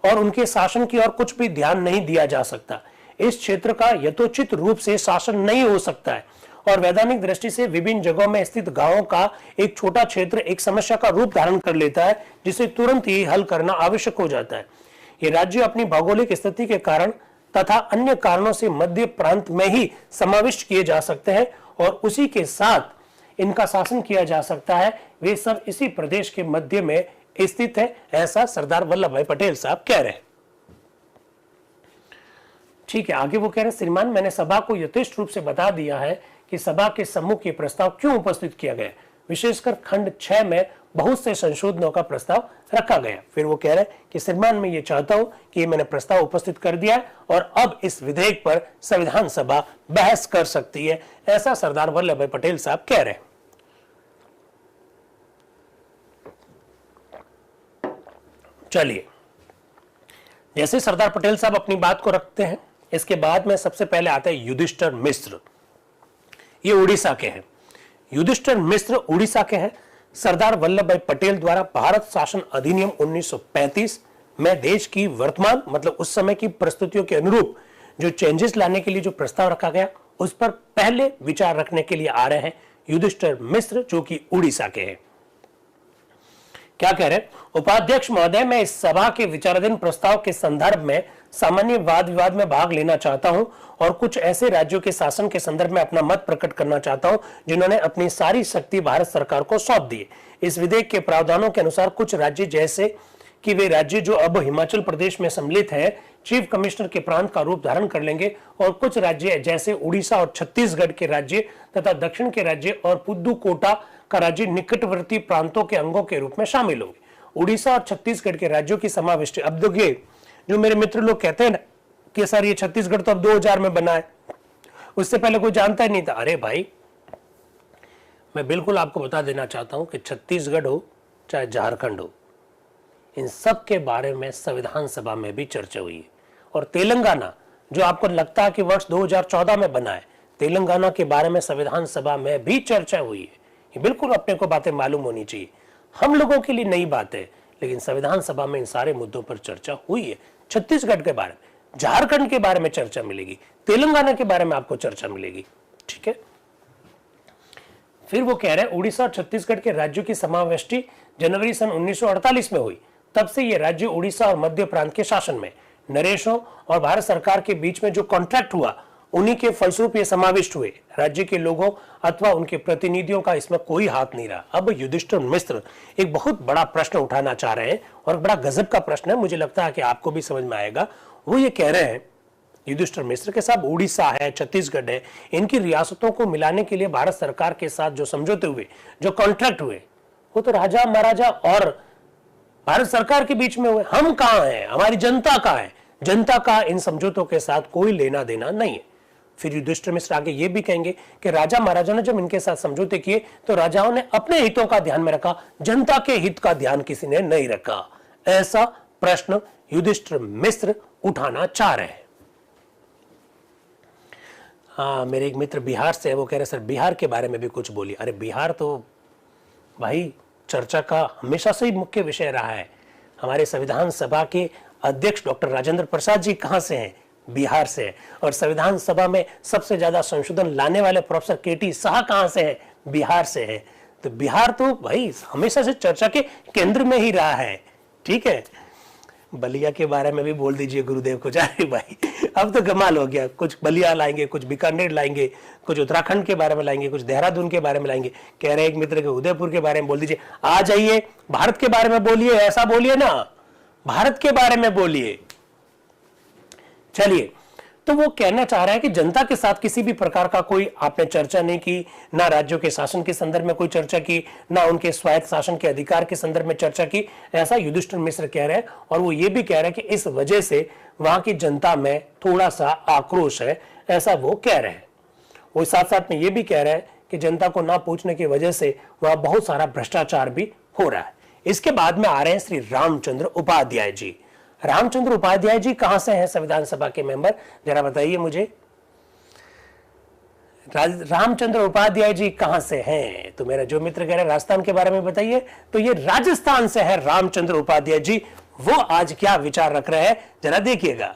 और उनके शासन की ओर कुछ भी ध्यान नहीं दिया जा सकता। इस क्षेत्र का यथोचित रूप से शासन नहीं हो सकता है और वैधानिक दृष्टि से विभिन्न जगहों में स्थित गांवों का एक छोटा क्षेत्र एक समस्या का रूप धारण कर लेता है जिसे तुरंत ही हल करना आवश्यक हो जाता है। ये राज्य अपनी भौगोलिक स्थिति के कारण तथा अन्य कारणों से मध्य प्रांत में ही समाविष्ट किए जा सकते हैं और उसी के साथ इनका शासन किया जा सकता है। वे सब इसी प्रदेश के मध्य में स्थित है, ऐसा सरदार वल्लभ भाई पटेल साहब कह रहे हैं। ठीक है, आगे वो कह रहे हैं, श्रीमान मैंने सभा को यथेष्ट रूप से बता दिया है कि सभा के सम्मुख ये प्रस्ताव क्यों उपस्थित किया गया, विशेषकर खंड 6 में बहुत से संशोधनों का प्रस्ताव रखा गया। फिर वो कह रहे हैं कि श्रीमान मैं ये चाहता हूं कि मैंने प्रस्ताव उपस्थित कर दिया है और अब इस विधेयक पर संविधान सभा बहस कर सकती है, ऐसा सरदार वल्लभ भाई पटेल साहब कह रहे हैं। चलिए, जैसे सरदार पटेल साहब अपनी बात को रखते हैं, इसके बाद में सबसे पहले आता है युधिष्ठिर मिश्र। ये उड़ीसा के हैं। युधिष्ठिर मिश्र उड़ीसा के हैं। सरदार वल्लभ भाई पटेल द्वारा भारत शासन अधिनियम 1935 में देश की वर्तमान मतलब उस समय की परिस्थितियों के अनुरूप जो चेंजेस लाने के लिए जो प्रस्ताव रखा गया उस पर पहले विचार रखने के लिए आ रहे हैं युधिष्ठिर मिश्र, जो कि उड़ीसा के हैं। क्या कह रहे हैं, उपाध्यक्ष महोदय मैं इस सभा के विचाराधीन प्रस्ताव के संदर्भ में सामान्य वाद विवाद में भाग लेना चाहता हूं और कुछ ऐसे राज्यों के शासन के संदर्भ में अपना मत प्रकट करना चाहता हूं जिन्होंने अपनी सारी शक्ति भारत सरकार को सौंप दी। इस विधेयक के प्रावधानों के अनुसार कुछ राज्य जैसे कि वे राज्य जो अब हिमाचल प्रदेश में सम्मिलित है चीफ कमिश्नर के प्रांत का रूप धारण कर लेंगे और कुछ राज्य जैसे उड़ीसा और छत्तीसगढ़ के राज्य तथा दक्षिण के राज्य और पुदुकोटा का राज्य निकटवर्ती प्रांतों के अंगों के रूप में शामिल होंगे। उड़ीसा और छत्तीसगढ़ के राज्यों की समाविष्टि, अब देखिए जो मेरे मित्र लोग कहते हैं ना कि सर ये छत्तीसगढ़ तो अब 2000 में बना है, उससे पहले कोई जानता ही नहीं था। अरे भाई, मैं बिल्कुल आपको बता देना चाहता हूं कि छत्तीसगढ़ हो चाहे झारखंड हो, इन सब के बारे में संविधान सभा में भी चर्चा हुई है। और तेलंगाना जो आपको लगता है कि वर्ष 2014 में बना है, तेलंगाना के बारे में संविधान सभा में भी चर्चा हुई है। ये बिल्कुल अपने को बातें मालूम होनी चाहिए। हम लोगों के लिए नई बात है, लेकिन संविधान सभा में इन सारे मुद्दों पर चर्चा हुई है। छत्तीसगढ़ के बारे में, झारखंड के बारे में चर्चा मिलेगी, तेलंगाना के बारे में आपको चर्चा मिलेगी। ठीक है, फिर वो कह रहे हैं उड़ीसा और छत्तीसगढ़ के राज्यों की समावेशी जनवरी सन 1948 में हुई। तब से ये राज्य उड़ीसा और मध्य प्रांत के शासन में। नरेशों और भारत सरकार के बीच में जो कॉन्ट्रैक्ट हुआ उन्हीं के फलस्वरूप ये समाविष्ट हुए। राज्य के लोगों अथवा उनके प्रतिनिधियों का इसमें कोई हाथ नहीं रहा। अब युधिष्ठिर मिश्र एक बहुत बड़ा प्रश्न उठाना चाह रहे हैं और बड़ा गजब का प्रश्न है, मुझे लगता है कि आपको भी समझ में आएगा। वो ये कह रहे हैं युधिष्ठिर मिश्र के साथ उड़ीसा है, छत्तीसगढ़ है, इनकी रियासतों को मिलाने के लिए भारत सरकार के साथ जो समझौते हुए, जो कॉन्ट्रैक्ट हुए, वो तो राजा महाराजा और भारत सरकार के बीच में हुए। हम कहां हैं, हमारी जनता कहां है? जनता का इन समझौतों के साथ कोई लेना देना नहीं है। फिर युधिष्ठिर मिश्र आगे ये भी कहेंगे कि राजा महाराजा ने जब इनके साथ समझौते किए तो राजाओं ने अपने हितों का ध्यान में रखा, जनता के हित का ध्यान किसी ने नहीं रखा। ऐसा प्रश्न युधिष्ठिर मिश्र उठाना चाह रहे हैं। हाँ, मेरे एक मित्र बिहार से है, वो कह रहे सर बिहार के बारे में भी कुछ बोलिए। अरे बिहार तो भाई चर्चा का हमेशा से ही मुख्य विषय रहा है। हमारे संविधान सभा के अध्यक्ष डॉक्टर राजेंद्र प्रसाद जी कहां से हैं? बिहार से है। और संविधान सभा में सबसे ज्यादा संशोधन लाने वाले प्रोफेसर केटी शाह कहां से है? बिहार से है। तो बिहार तो भाई हमेशा से चर्चा के केंद्र में ही रहा है। ठीक है, बलिया के बारे में भी बोल दीजिए गुरुदेव को। अरे भाई अब तो कमाल हो गया, कुछ बलिया लाएंगे, कुछ बीकानेर लाएंगे, कुछ उत्तराखंड के बारे में लाएंगे, कुछ देहरादून के बारे में लाएंगे। कह रहे एक मित्र के उदयपुर के बारे में बोल दीजिए। आ जाइए, भारत के बारे में बोलिए, ऐसा बोलिए ना, भारत के बारे में बोलिए। चलिए, तो वो कहना चाह रहा है कि जनता के साथ किसी भी प्रकार का कोई आपने चर्चा नहीं की, ना राज्यों के शासन के संदर्भ में कोई चर्चा की, ना उनके स्वायत्त शासन के अधिकार के संदर्भ में चर्चा की, ऐसा युधिष्ठिर मिश्र कह रहे हैं। और वो ये भी कह रहे हैं कि इस वजह से वहां की जनता में थोड़ा सा आक्रोश है, ऐसा वो कह रहे हैं। वो साथ साथ में ये भी कह रहे हैं कि जनता को ना पूछने की वजह से वहां बहुत सारा भ्रष्टाचार भी हो रहा है। इसके बाद में आ रहे हैं श्री रामचंद्र उपाध्याय जी। रामचंद्र उपाध्याय जी कहां से हैं संविधान सभा के मेंबर, जरा बताइए मुझे। रामचंद्र उपाध्याय जी कहां से हैं? तो मेरा जो मित्र कह रहे हैं राजस्थान के बारे में बताइए, तो ये राजस्थान से है रामचंद्र उपाध्याय जी। वो आज क्या विचार रख रहे हैं जरा देखिएगा।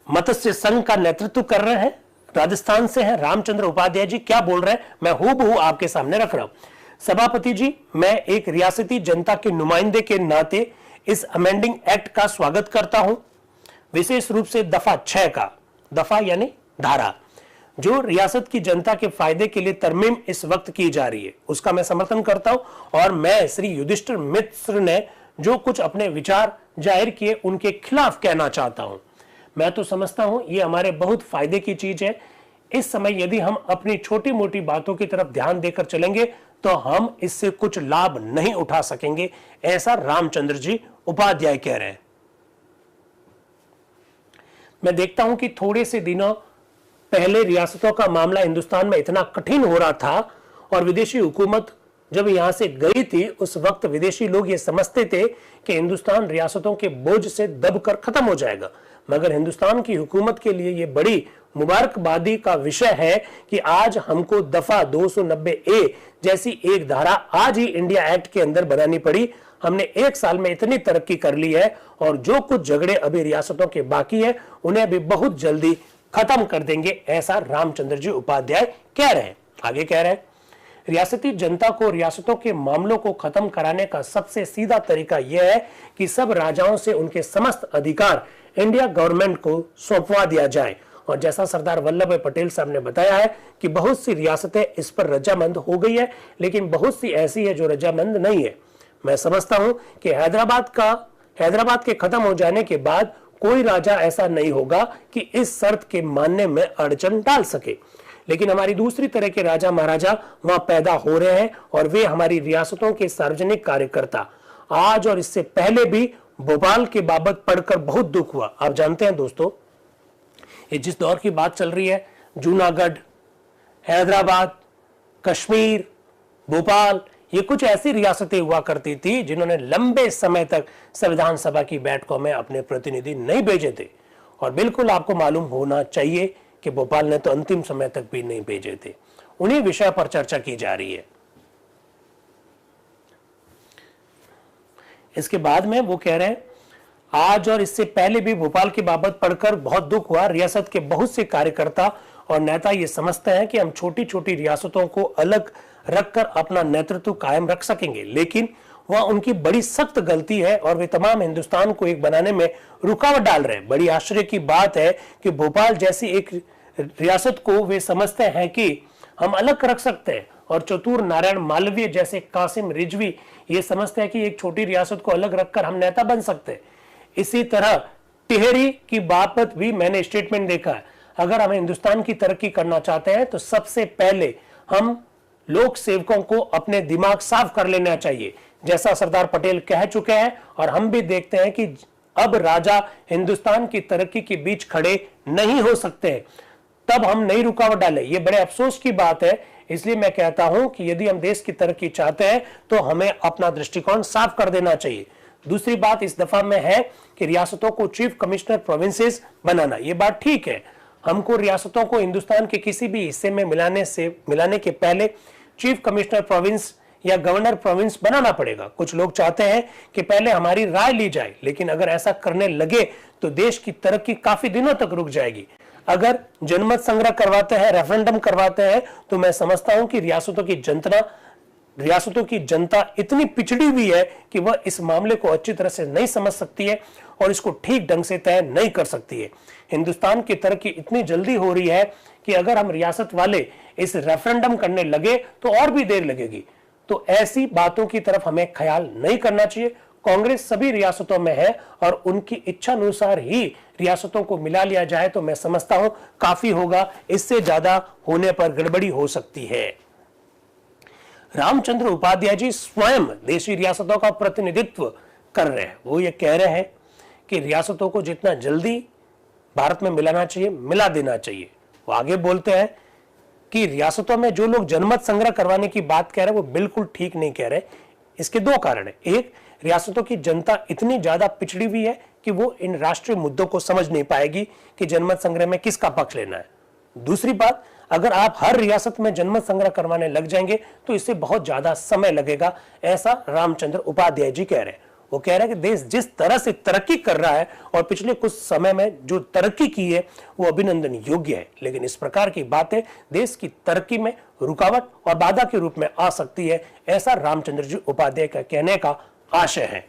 मत्स्य संघ का नेतृत्व कर रहे हैं, राजस्थान से हैं रामचंद्र उपाध्याय जी। क्या बोल रहे हैं मैं हूबहू आपके सामने रख रहा हूं। सभापति जी, मैं एक रियासती जनता के नुमाइंदे के नाते इस अमेंडिंग एक्ट का स्वागत करता हूं, विशेष रूप से दफा 6 का, दफा यानी धारा, जो रियासत की जनता के फायदे के लिए तरमीम इस वक्त की जा रही है, उसका मैं समर्थन करता हूं। और मैं श्री युधिष्ठिर मिश्र ने जो कुछ अपने विचार जाहिर किए उनके खिलाफ कहना चाहता हूं। मैं तो समझता हूं ये हमारे बहुत फायदे की चीज है। इस समय यदि हम अपनी छोटी मोटी बातों की तरफ ध्यान देकर चलेंगे तो हम इससे कुछ लाभ नहीं उठा सकेंगे, ऐसा रामचंद्र जी उपाध्याय कह रहे हैं। मैं देखता हूं कि थोड़े से दिनों पहले रियासतों का मामला हिंदुस्तान में इतना कठिन हो रहा था और विदेशी हुकूमत जब यहां से गई थी उस वक्त विदेशी लोग ये समझते थे कि हिंदुस्तान रियासतों के बोझ से दबकर खत्म हो जाएगा। मगर हिंदुस्तान की हुकूमत के लिए यह बड़ी मुबारकबादी का विषय है कि आज हमको दफा 290A जैसी एक धारा आज ही इंडिया एक्ट के अंदर बनानी पड़ी। हमने 1 साल में इतनी तरक्की कर ली है और जो कुछ झगड़े अभी रियासतों के बाकी है उन्हें भी बहुत जल्दी खत्म कर देंगे, ऐसा रामचंद्र जी उपाध्याय कह रहे हैं। आगे कह रहे हैं रियासती जनता को रियासतों के मामलों को खत्म कराने का सबसे सीधा तरीका यह है कि सब राजाओं से उनके समस्त अधिकार इंडिया गवर्नमेंट को सौंपवा दिया जाए। और जैसा सरदार वल्लभ भाई पटेल साहब ने बताया है कि बहुत सी रियासतें इस पर रजामंद हो गई है, लेकिन बहुत सी ऐसी है जो रजामंद नहीं है। मैं समझता हूं कि हैदराबाद के खत्म हो जाने के बाद कोई राजा ऐसा नहीं होगा कि इस शर्त के मानने में अड़चन डाल सके। लेकिन हमारी दूसरी तरह के राजा महाराजा वहां पैदा हो रहे हैं और वे हमारी रियासतों के सार्वजनिक कार्यकर्ता। आज और इससे पहले भी भोपाल के बाबत पढ़कर बहुत दुख हुआ। आप जानते हैं दोस्तों, ये जिस दौर की बात चल रही है, जूनागढ़, हैदराबाद, कश्मीर, भोपाल, ये कुछ ऐसी रियासतें हुआ करती थी जिन्होंने लंबे समय तक संविधान सभा की बैठकों में अपने प्रतिनिधि नहीं भेजे थे। और बिल्कुल आपको मालूम होना चाहिए कि भोपाल ने तो अंतिम समय तक भी नहीं भेजे थे। उन्हीं विषय पर चर्चा की जा रही है। इसके बाद में वो कह रहे हैं आज और इससे पहले भी भोपाल की बाबत पढ़कर बहुत दुख हुआ। रियासत के बहुत से कार्यकर्ता और नेता ये समझते हैं कि हम छोटी छोटी रियासतों को अलग रखकर अपना नेतृत्व कायम रख सकेंगे, लेकिन वह उनकी बड़ी सख्त गलती है और वे तमाम हिंदुस्तान को एक बनाने में रुकावट डाल रहे हैं। बड़ी आश्चर्य की बात है कि भोपाल जैसी एक रियासत को वे समझते हैं कि हम अलग रख सकते हैं, और चतुर नारायण मालवीय जैसे कासिम रिजवी ये समझते हैं कि एक छोटी रियासत को अलग रखकर हम नेता बन सकते हैं। इसी तरह टिहरी की बाबत भी मैंने स्टेटमेंट देखा है। अगर हम हिंदुस्तान की तरक्की करना चाहते हैं तो सबसे पहले हम लोक सेवकों को अपने दिमाग साफ कर लेना चाहिए, जैसा सरदार पटेल कह चुके हैं। और हम भी देखते हैं कि अब राजा हिंदुस्तान की तरक्की के बीच खड़े नहीं हो सकते, तब हम नई रुकावट डालें। यह बड़े अफसोस की बात है। इसलिए मैं कहता हूं कि यदि हम देश की तरक्की चाहते हैं तो हमें अपना दृष्टिकोण साफ कर देना चाहिए। दूसरी बात इस दफा में है कि रियासतों को चीफ कमिश्नर प्रोविंसेस बनाना। यह बात ठीक है, हमको रियासतों को हिंदुस्तान के किसी भी हिस्से में मिलाने के पहले चीफ कमिश्नर प्रोविंस या गवर्नर प्रोविंस बनाना पड़ेगा। कुछ लोग चाहते हैं कि पहले हमारी राय ली जाए, लेकिन अगर ऐसा करने लगे तो देश की तरक्की काफी दिनों तक रुक जाएगी। अगर जनमत संग्रह करवाते हैं, रेफरेंडम करवाते हैं, तो मैं समझता हूं कि रियासतों की जनता इतनी पिछड़ी हुई है कि वह इस मामले को अच्छी तरह से नहीं समझ सकती है और इसको ठीक ढंग से तय नहीं कर सकती है। हिंदुस्तान की तरक्की इतनी जल्दी हो रही है कि अगर हम रियासत वाले इस रेफरेंडम करने लगे तो और भी देर लगेगी। तो ऐसी बातों की तरफ हमें ख्याल नहीं करना चाहिए। कांग्रेस सभी रियासतों में है और उनकी इच्छा अनुसार ही रियासतों को मिला लिया जाए तो मैं समझता हूं काफी होगा। इससे ज्यादा होने पर गड़बड़ी हो सकती है। रामचंद्र उपाध्याय जी स्वयं देशी रियासतों का प्रतिनिधित्व कर रहे हैं। वो ये कह रहे हैं कि रियासतों को जितना जल्दी भारत में मिलाना चाहिए, मिला देना चाहिए। वो आगे बोलते हैं कि रियासतों में जो लोग जनमत संग्रह करवाने की बात कह रहे हैं वो बिल्कुल ठीक नहीं कह रहे। इसके दो कारण है। एक, रियासतों की जनता इतनी ज्यादा पिछड़ी हुई है कि वो इन राष्ट्रीय मुद्दों को समझ नहीं पाएगी कि जनमत संग्रह में किसका पक्ष लेना है। दूसरी बात, अगर आप हर रियासत में जनमत संग्रह करवाने लग जाएंगे तो इससे बहुत ज्यादा समय लगेगा, ऐसा रामचंद्र उपाध्याय जी कह रहे हैं। वो कह रहे हैं कि देश जिस तरह से तरक्की कर रहा है और पिछले कुछ समय में जो तरक्की की है वो अभिनंदन योग्य है, लेकिन इस प्रकार की बातें देश की तरक्की में रुकावट और बाधा के रूप में आ सकती है, ऐसा रामचंद्र जी उपाध्याय का कहने का आशय है।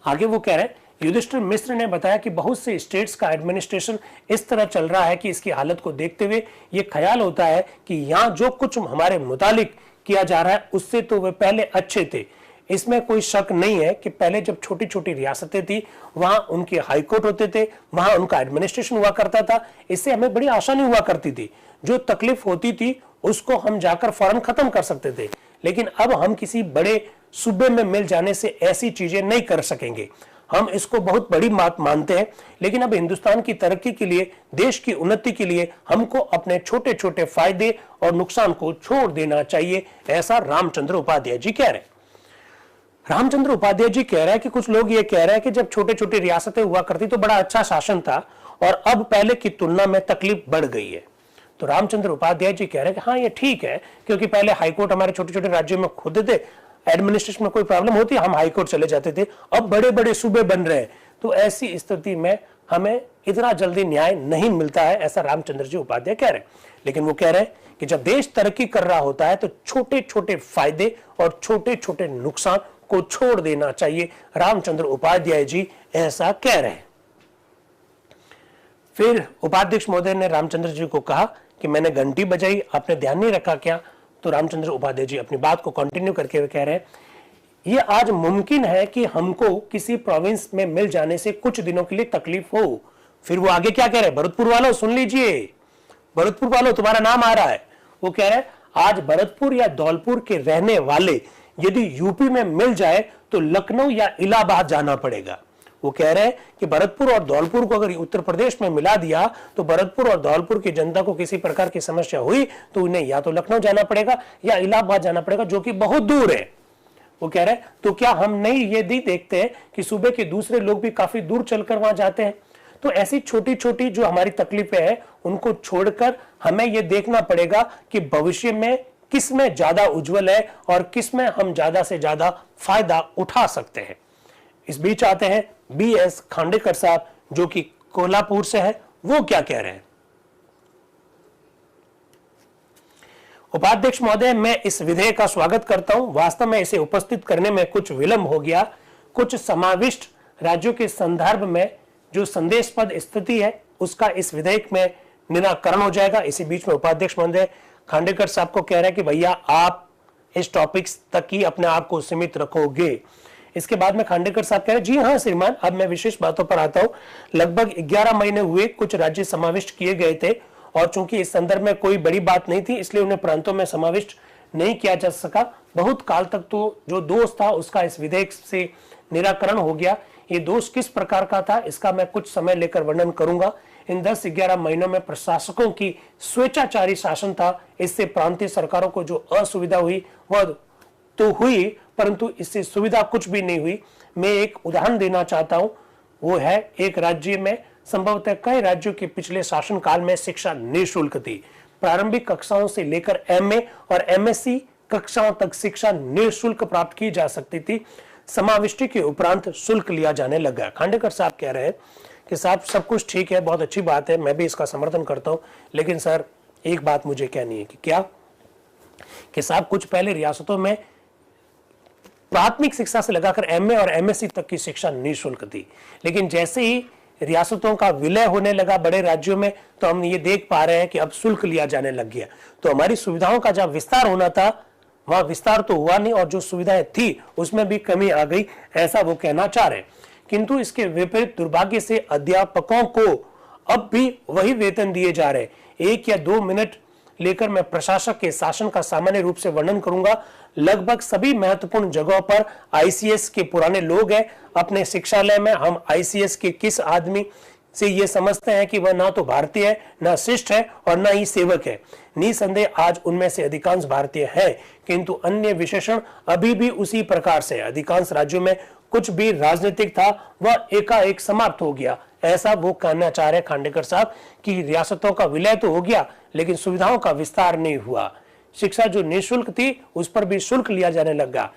आगे वो कह रहे हैं, युधिष्ठिर मिश्र ने बताया कि बहुत से स्टेट्स का एडमिनिस्ट्रेशन इस तरह चल रहा है कि इसकी हालत को देखते हुए ये ख्याल होता है कि यहाँ जो कुछ हमारे मुतालिक किया जा रहा है उससे तो वे पहले अच्छे थे। इसमें कोई शक नहीं है कि पहले जब छोटी छोटी रियासतें थी वहां उनके हाईकोर्ट होते थे, वहां उनका एडमिनिस्ट्रेशन हुआ करता था, इससे हमें बड़ी आसानी हुआ करती थी। जो तकलीफ होती थी उसको हम जाकर फौरन खत्म कर सकते थे, लेकिन अब हम किसी बड़े सूबे में मिल जाने से ऐसी चीजें नहीं कर सकेंगे। हम इसको बहुत बड़ी बात मानते हैं, लेकिन अब हिंदुस्तान की तरक्की के लिए, देश की उन्नति के लिए हमको अपने छोटे छोटे फायदे और नुकसान को छोड़ देना चाहिए, ऐसा रामचंद्र उपाध्याय जी कह रहे हैं। रामचंद्र उपाध्याय जी कह रहे हैं कि कुछ लोग ये कह रहे हैं कि जब छोटे छोटे रियासतें हुआ करती तो बड़ा अच्छा शासन था और अब पहले की तुलना में तकलीफ बढ़ गई है। तो रामचंद्र उपाध्याय जी कह रहे हैं कि हाँ ये ठीक है, क्योंकि पहले हाईकोर्ट हमारे छोटे छोटे राज्यों में खुद थे, एडमिनिस्ट्रेशन में कोई प्रॉब्लम होती हम हाईकोर्ट चले जाते थे, अब बड़े बड़े सूबे बन रहे हैं, तो ऐसी स्थिति में हमें इतना जल्दी न्याय नहीं मिलता है, ऐसा रामचंद्र जी उपाध्याय कह रहे हैं। लेकिन वो कह रहे हैं कि जब देश तरक्की कर रहा होता है तो छोटे छोटे फायदे और छोटे छोटे नुकसान को छोड़ देना चाहिए, रामचंद्र उपाध्याय जी ऐसा कह रहे हैं। फिर उपाध्यक्ष महोदय ने रामचंद्र जी को कहा कि मैंने घंटी बजाई, आपने ध्यान नहीं रखा क्या? तो रामचंद्र उपाध्याय जी अपनी बात को कंटिन्यू करके हुए कह रहे हैं, यह आज मुमकिन है कि हमको किसी प्रोविंस में मिल जाने से कुछ दिनों के लिए तकलीफ हो। फिर वो आगे क्या कह रहे हैं, भरतपुर वालों सुन लीजिए, भरतपुर वालों तुम्हारा नाम आ रहा है। वो कह रहे हैं आज भरतपुर या धौलपुर के रहने वाले यदि यूपी में मिल जाए तो लखनऊ या इलाहाबाद जाना पड़ेगा। वो कह रहे हैं कि भरतपुर और धौलपुर को अगर उत्तर प्रदेश में मिला दिया तो भरतपुर और धौलपुर की जनता को किसी प्रकार की समस्या हुई तो उन्हें या तो लखनऊ जाना पड़ेगा या इलाहाबाद जाना पड़ेगा, जो कि बहुत दूर है। वो कह रहे हैं तो क्या हम नहीं ये भी देखते हैं कि सूबे के दूसरे लोग भी काफी दूर चलकर वहां जाते हैं? तो ऐसी छोटी छोटी जो हमारी तकलीफें हैं उनको छोड़कर हमें यह देखना पड़ेगा कि भविष्य में किसमें ज्यादा उज्जवल है और किसमें हम ज्यादा से ज्यादा फायदा उठा सकते हैं। इस बीच आते हैं BS खांडेकर साहब, जो कि कोल्हापुर से है। वो क्या कह रहे हैं? उपाध्यक्ष महोदय, मैं इस विधेयक का स्वागत करता हूं। वास्तव में इसे उपस्थित करने में कुछ विलंब हो गया। कुछ समाविष्ट राज्यों के संदर्भ में जो संदेशपद स्थिति है उसका इस विधेयक में निराकरण हो जाएगा। इसी बीच में उपाध्यक्ष महोदय खांडेकर साहब को कह रहे हैं कि भैया आप इस टॉपिक्स तक ही अपने आप को सीमित रखोगे। इसके बाद में खांडेकर साहब कह रहे हैं जी हाँ श्रीमान, अब मैं विशेष बातों पर आता हूं। लगभग 11 महीने हुए, कुछ राज्य समाविष्ट किए गए थे और चूंकि इस संदर्भ में कोई बड़ी बात नहीं थी इसलिए उन्हें प्रांतों में समाविष्ट नहीं किया जा सका। बहुत काल तक तो जो दोष था उसका इस विधेयक से निराकरण हो गया। ये दोष किस प्रकार का था इसका मैं कुछ समय लेकर वर्णन करूंगा। इन 10-11 महीनों में प्रशासकों की स्वेच्छाचारी शासन था। इससे प्रांतीय सरकारों को जो असुविधा हुई वह तो हुई, परंतु इससे सुविधा कुछ भी नहीं हुई। मैं एक उदाहरण देना चाहता हूं, वो है एक राज्य में, संभवतः कई राज्यों के पिछले शासन काल में शिक्षा निःशुल्क थी। प्रारंभिक कक्षाओं से लेकर एमए और एमएससी कक्षाओं तक शिक्षा निःशुल्क प्राप्त की जा सकती थी। समाविष्टि के उपरांत शुल्क लिया जाने लगा। खांडेकर साहब कह रहे हैं कि साहब सब कुछ ठीक है, बहुत अच्छी बात है, मैं भी इसका समर्थन करता हूं, लेकिन सर एक बात मुझे कहनी है कि क्या कि साहब कुछ पहले रियासतों में प्राथमिक शिक्षा से लगाकर एमए और एमएससी तक की शिक्षा निःशुल्क थी, लेकिन जैसे ही रियासतों का विलय होने लगा बड़े राज्यों में तो हम ये देख पा रहे हैं कि अब शुल्क लिया जाने लग गया। तो हमारी सुविधाओं का जब विस्तार होना था वहां विस्तार तो हुआ नहीं और जो सुविधाएं थी उसमें भी कमी आ गई, ऐसा वो कहना चाह रहे हैं। किंतु इसके विपरीत दुर्भाग्य से अध्यापकों को अब भी वही वेतन दिए जा रहे हैं। 1 या 2 मिनट लेकर मैं प्रशासक के शासन का सामान्य रूप से वर्णन करूंगा। लगभग सभी महत्वपूर्ण जगहों पर आईसीएस के पुराने लोग हैं। अपने शिक्षालय में हम आईसीएस के किस आदमी से ये समझते हैं कि वह ना तो भारतीय है, ना शिष्ट है और ना ही सेवक है। निसंदेह आज उनमें से अधिकांश भारतीय हैं, किंतु अन्य विशेषण अभी भी उसी प्रकार से। अधिकांश राज्यों में कुछ भी राजनीतिक था वह एकाएक समाप्त हो गया, ऐसा वो कहना चाह रहे खांडेकर साहब कि रियासतों का विलय तो हो गया लेकिन सुविधाओं का विस्तार नहीं हुआ। शिक्षा जो निःशुल्क थी उस पर भी शुल्क लिया जाने लगा।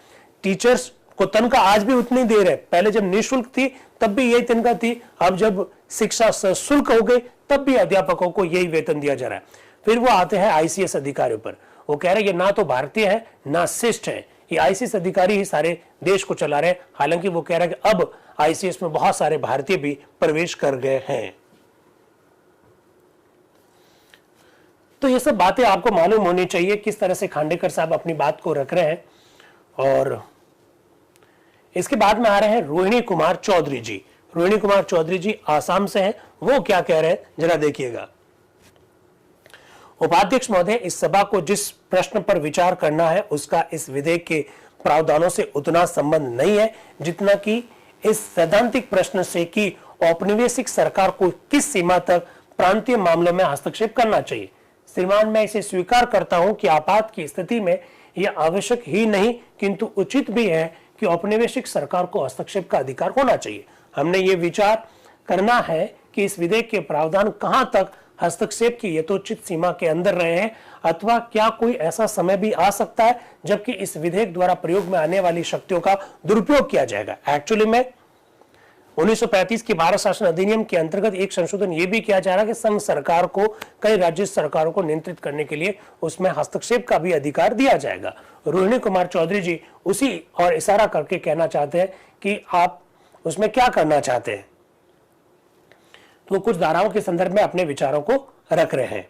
टीचर्स को तनख्वाह आज भी उतनी दे रहे, पहले जब निःशुल्क थी तब भी यही तनख्वाह थी, अब जब शिक्षा सशुल्क हो गई तब भी अध्यापकों को यही वेतन दिया जा रहा है। फिर वो आते हैं आईसीएस अधिकारियों पर। वो कह रहे हैं ये ना तो भारतीय है ना शिष्ट है, ये आईसीएस अधिकारी ही सारे देश को चला रहे हैं। हालांकि वो कह रहे हैं कि अब आईसीएस में बहुत सारे भारतीय भी प्रवेश कर गए हैं। तो ये सब बातें आपको मालूम होनी चाहिए किस तरह से खांडेकर साहब अपनी बात को रख रहे हैं। और इसके बाद में आ रहे हैं रोहिणी कुमार चौधरी जी। रोहिणी कुमार चौधरी जी आसाम से हैं। वो क्या कह रहे हैं जरा देखिएगा। उपाध्यक्ष महोदय, इस सभा को जिस प्रश्न पर विचार करना है उसका इस विधेयक के प्रावधानों से उतना संबंध नहीं है जितना कि इस सैद्धांतिक प्रश्न से कि औपनिवेशिक सरकार को किस सीमा तक प्रांतीय मामलों में हस्तक्षेप करना चाहिए। श्रीमान, मैं इसे स्वीकार करता हूं कि आपात की स्थिति में यह आवश्यक ही नहीं किंतु उचित भी है कि औपनिवेशिक सरकार को हस्तक्षेप का अधिकार होना चाहिए। हमने ये विचार करना है कि इस विधेयक के प्रावधान कहां तक हस्तक्षेप की यथोचित सीमा के अंदर रहे हैं अथवा क्या कोई ऐसा समय भी आ सकता है जबकि इस विधेयक द्वारा प्रयोग में आने वाली शक्तियों का दुरुपयोग किया जाएगा। एक्चुअली में 1935 के भारत शासन अधिनियम के अंतर्गत एक संशोधन यह भी किया जा रहा है कि संघ सरकार को कई राज्य सरकारों को नियंत्रित करने के लिए उसमें हस्तक्षेप का भी अधिकार दिया जाएगा। रोहिणी कुमार चौधरी जी उसी और इशारा करके कहना चाहते हैं कि आप उसमें क्या करना चाहते हैं। तो कुछ धाराओं के संदर्भ में अपने विचारों को रख रहे हैं,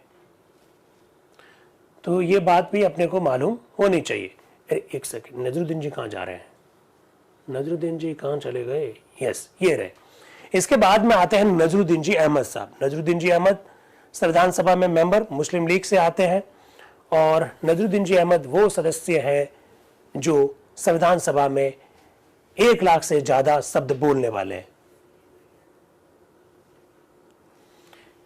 तो ये बात भी अपने को मालूम होनी चाहिए। एक सेकंड, नजरुद्दीन जी कहां जा रहे हैं? नजरुद्दीन जी कहां चले गए? यस, ये रहे। इसके बाद में आते हैं नजरुद्दीन जी अहमद साहब। नजरुद्दीन जी अहमद संविधान सभा में मेंबर मुस्लिम लीग से आते हैं और नजरुद्दीन जी अहमद वो सदस्य हैं जो संविधान सभा में 1 लाख से ज्यादा शब्द बोलने वाले हैं।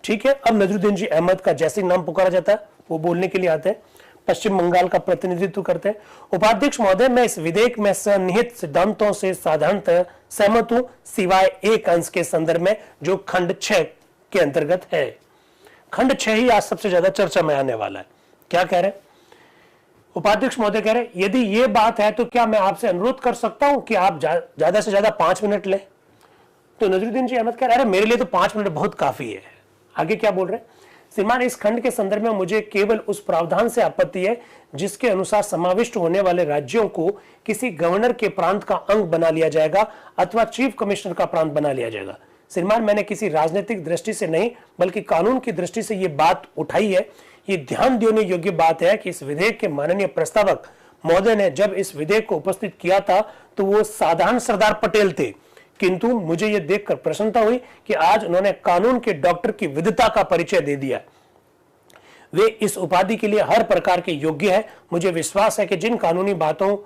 ठीक है, अब नजरुद्दीन जी अहमद का जैसे नाम पुकारा जाता है वो बोलने के लिए आते हैं। पश्चिम बंगाल का प्रतिनिधित्व करते हैं। उपाध्यक्ष महोदय, मैं इस विधेयक में सन्निहित सिद्धांतों से साधारणतः सहमत हूं सिवाय एक अंश के संदर्भ में जो खंड 6 के अंतर्गत है। खंड 6 ही आज सबसे ज्यादा चर्चा में आने वाला है। क्या कह रहे हैं उपाध्यक्ष महोदय? कह रहे यदि ये बात है तो क्या मैं आपसे अनुरोध कर सकता हूं कि आप ज्यादा से ज्यादा 5 मिनट लें। तो नजरुद्दीन जी अहमद कह रहे हैं मेरे लिए तो 5 मिनट बहुत काफी है। आगे क्या बोल रहे हैं? श्रीमान, इस खंड के संदर्भ में मुझे केवल उस प्रावधान से आपत्ति है जिसके अनुसार समाविष्ट होने वाले राज्यों को किसी गवर्नर के प्रांत का अंग बना लिया जाएगा अथवा चीफ कमिश्नर का प्रांत बना लिया जाएगा। श्रीमान, मैंने किसी राजनीतिक दृष्टि से नहीं बल्कि कानून की दृष्टि से यह बात उठाई है। ये ध्यान देने योग्य बात है कि इस विधेयक के माननीय प्रस्तावक महोदय ने जब इस विधेयक को उपस्थित किया था तो वो साधारण सरदार पटेल थे, किंतु मुझे यह देखकर प्रसन्नता हुई कि आज उन्होंने कानून के डॉक्टर की विद्वता का परिचय दे दिया। वे इस उपाधि के लिए हर प्रकार के योग्य है। मुझे विश्वास है कि जिन कानूनी बातों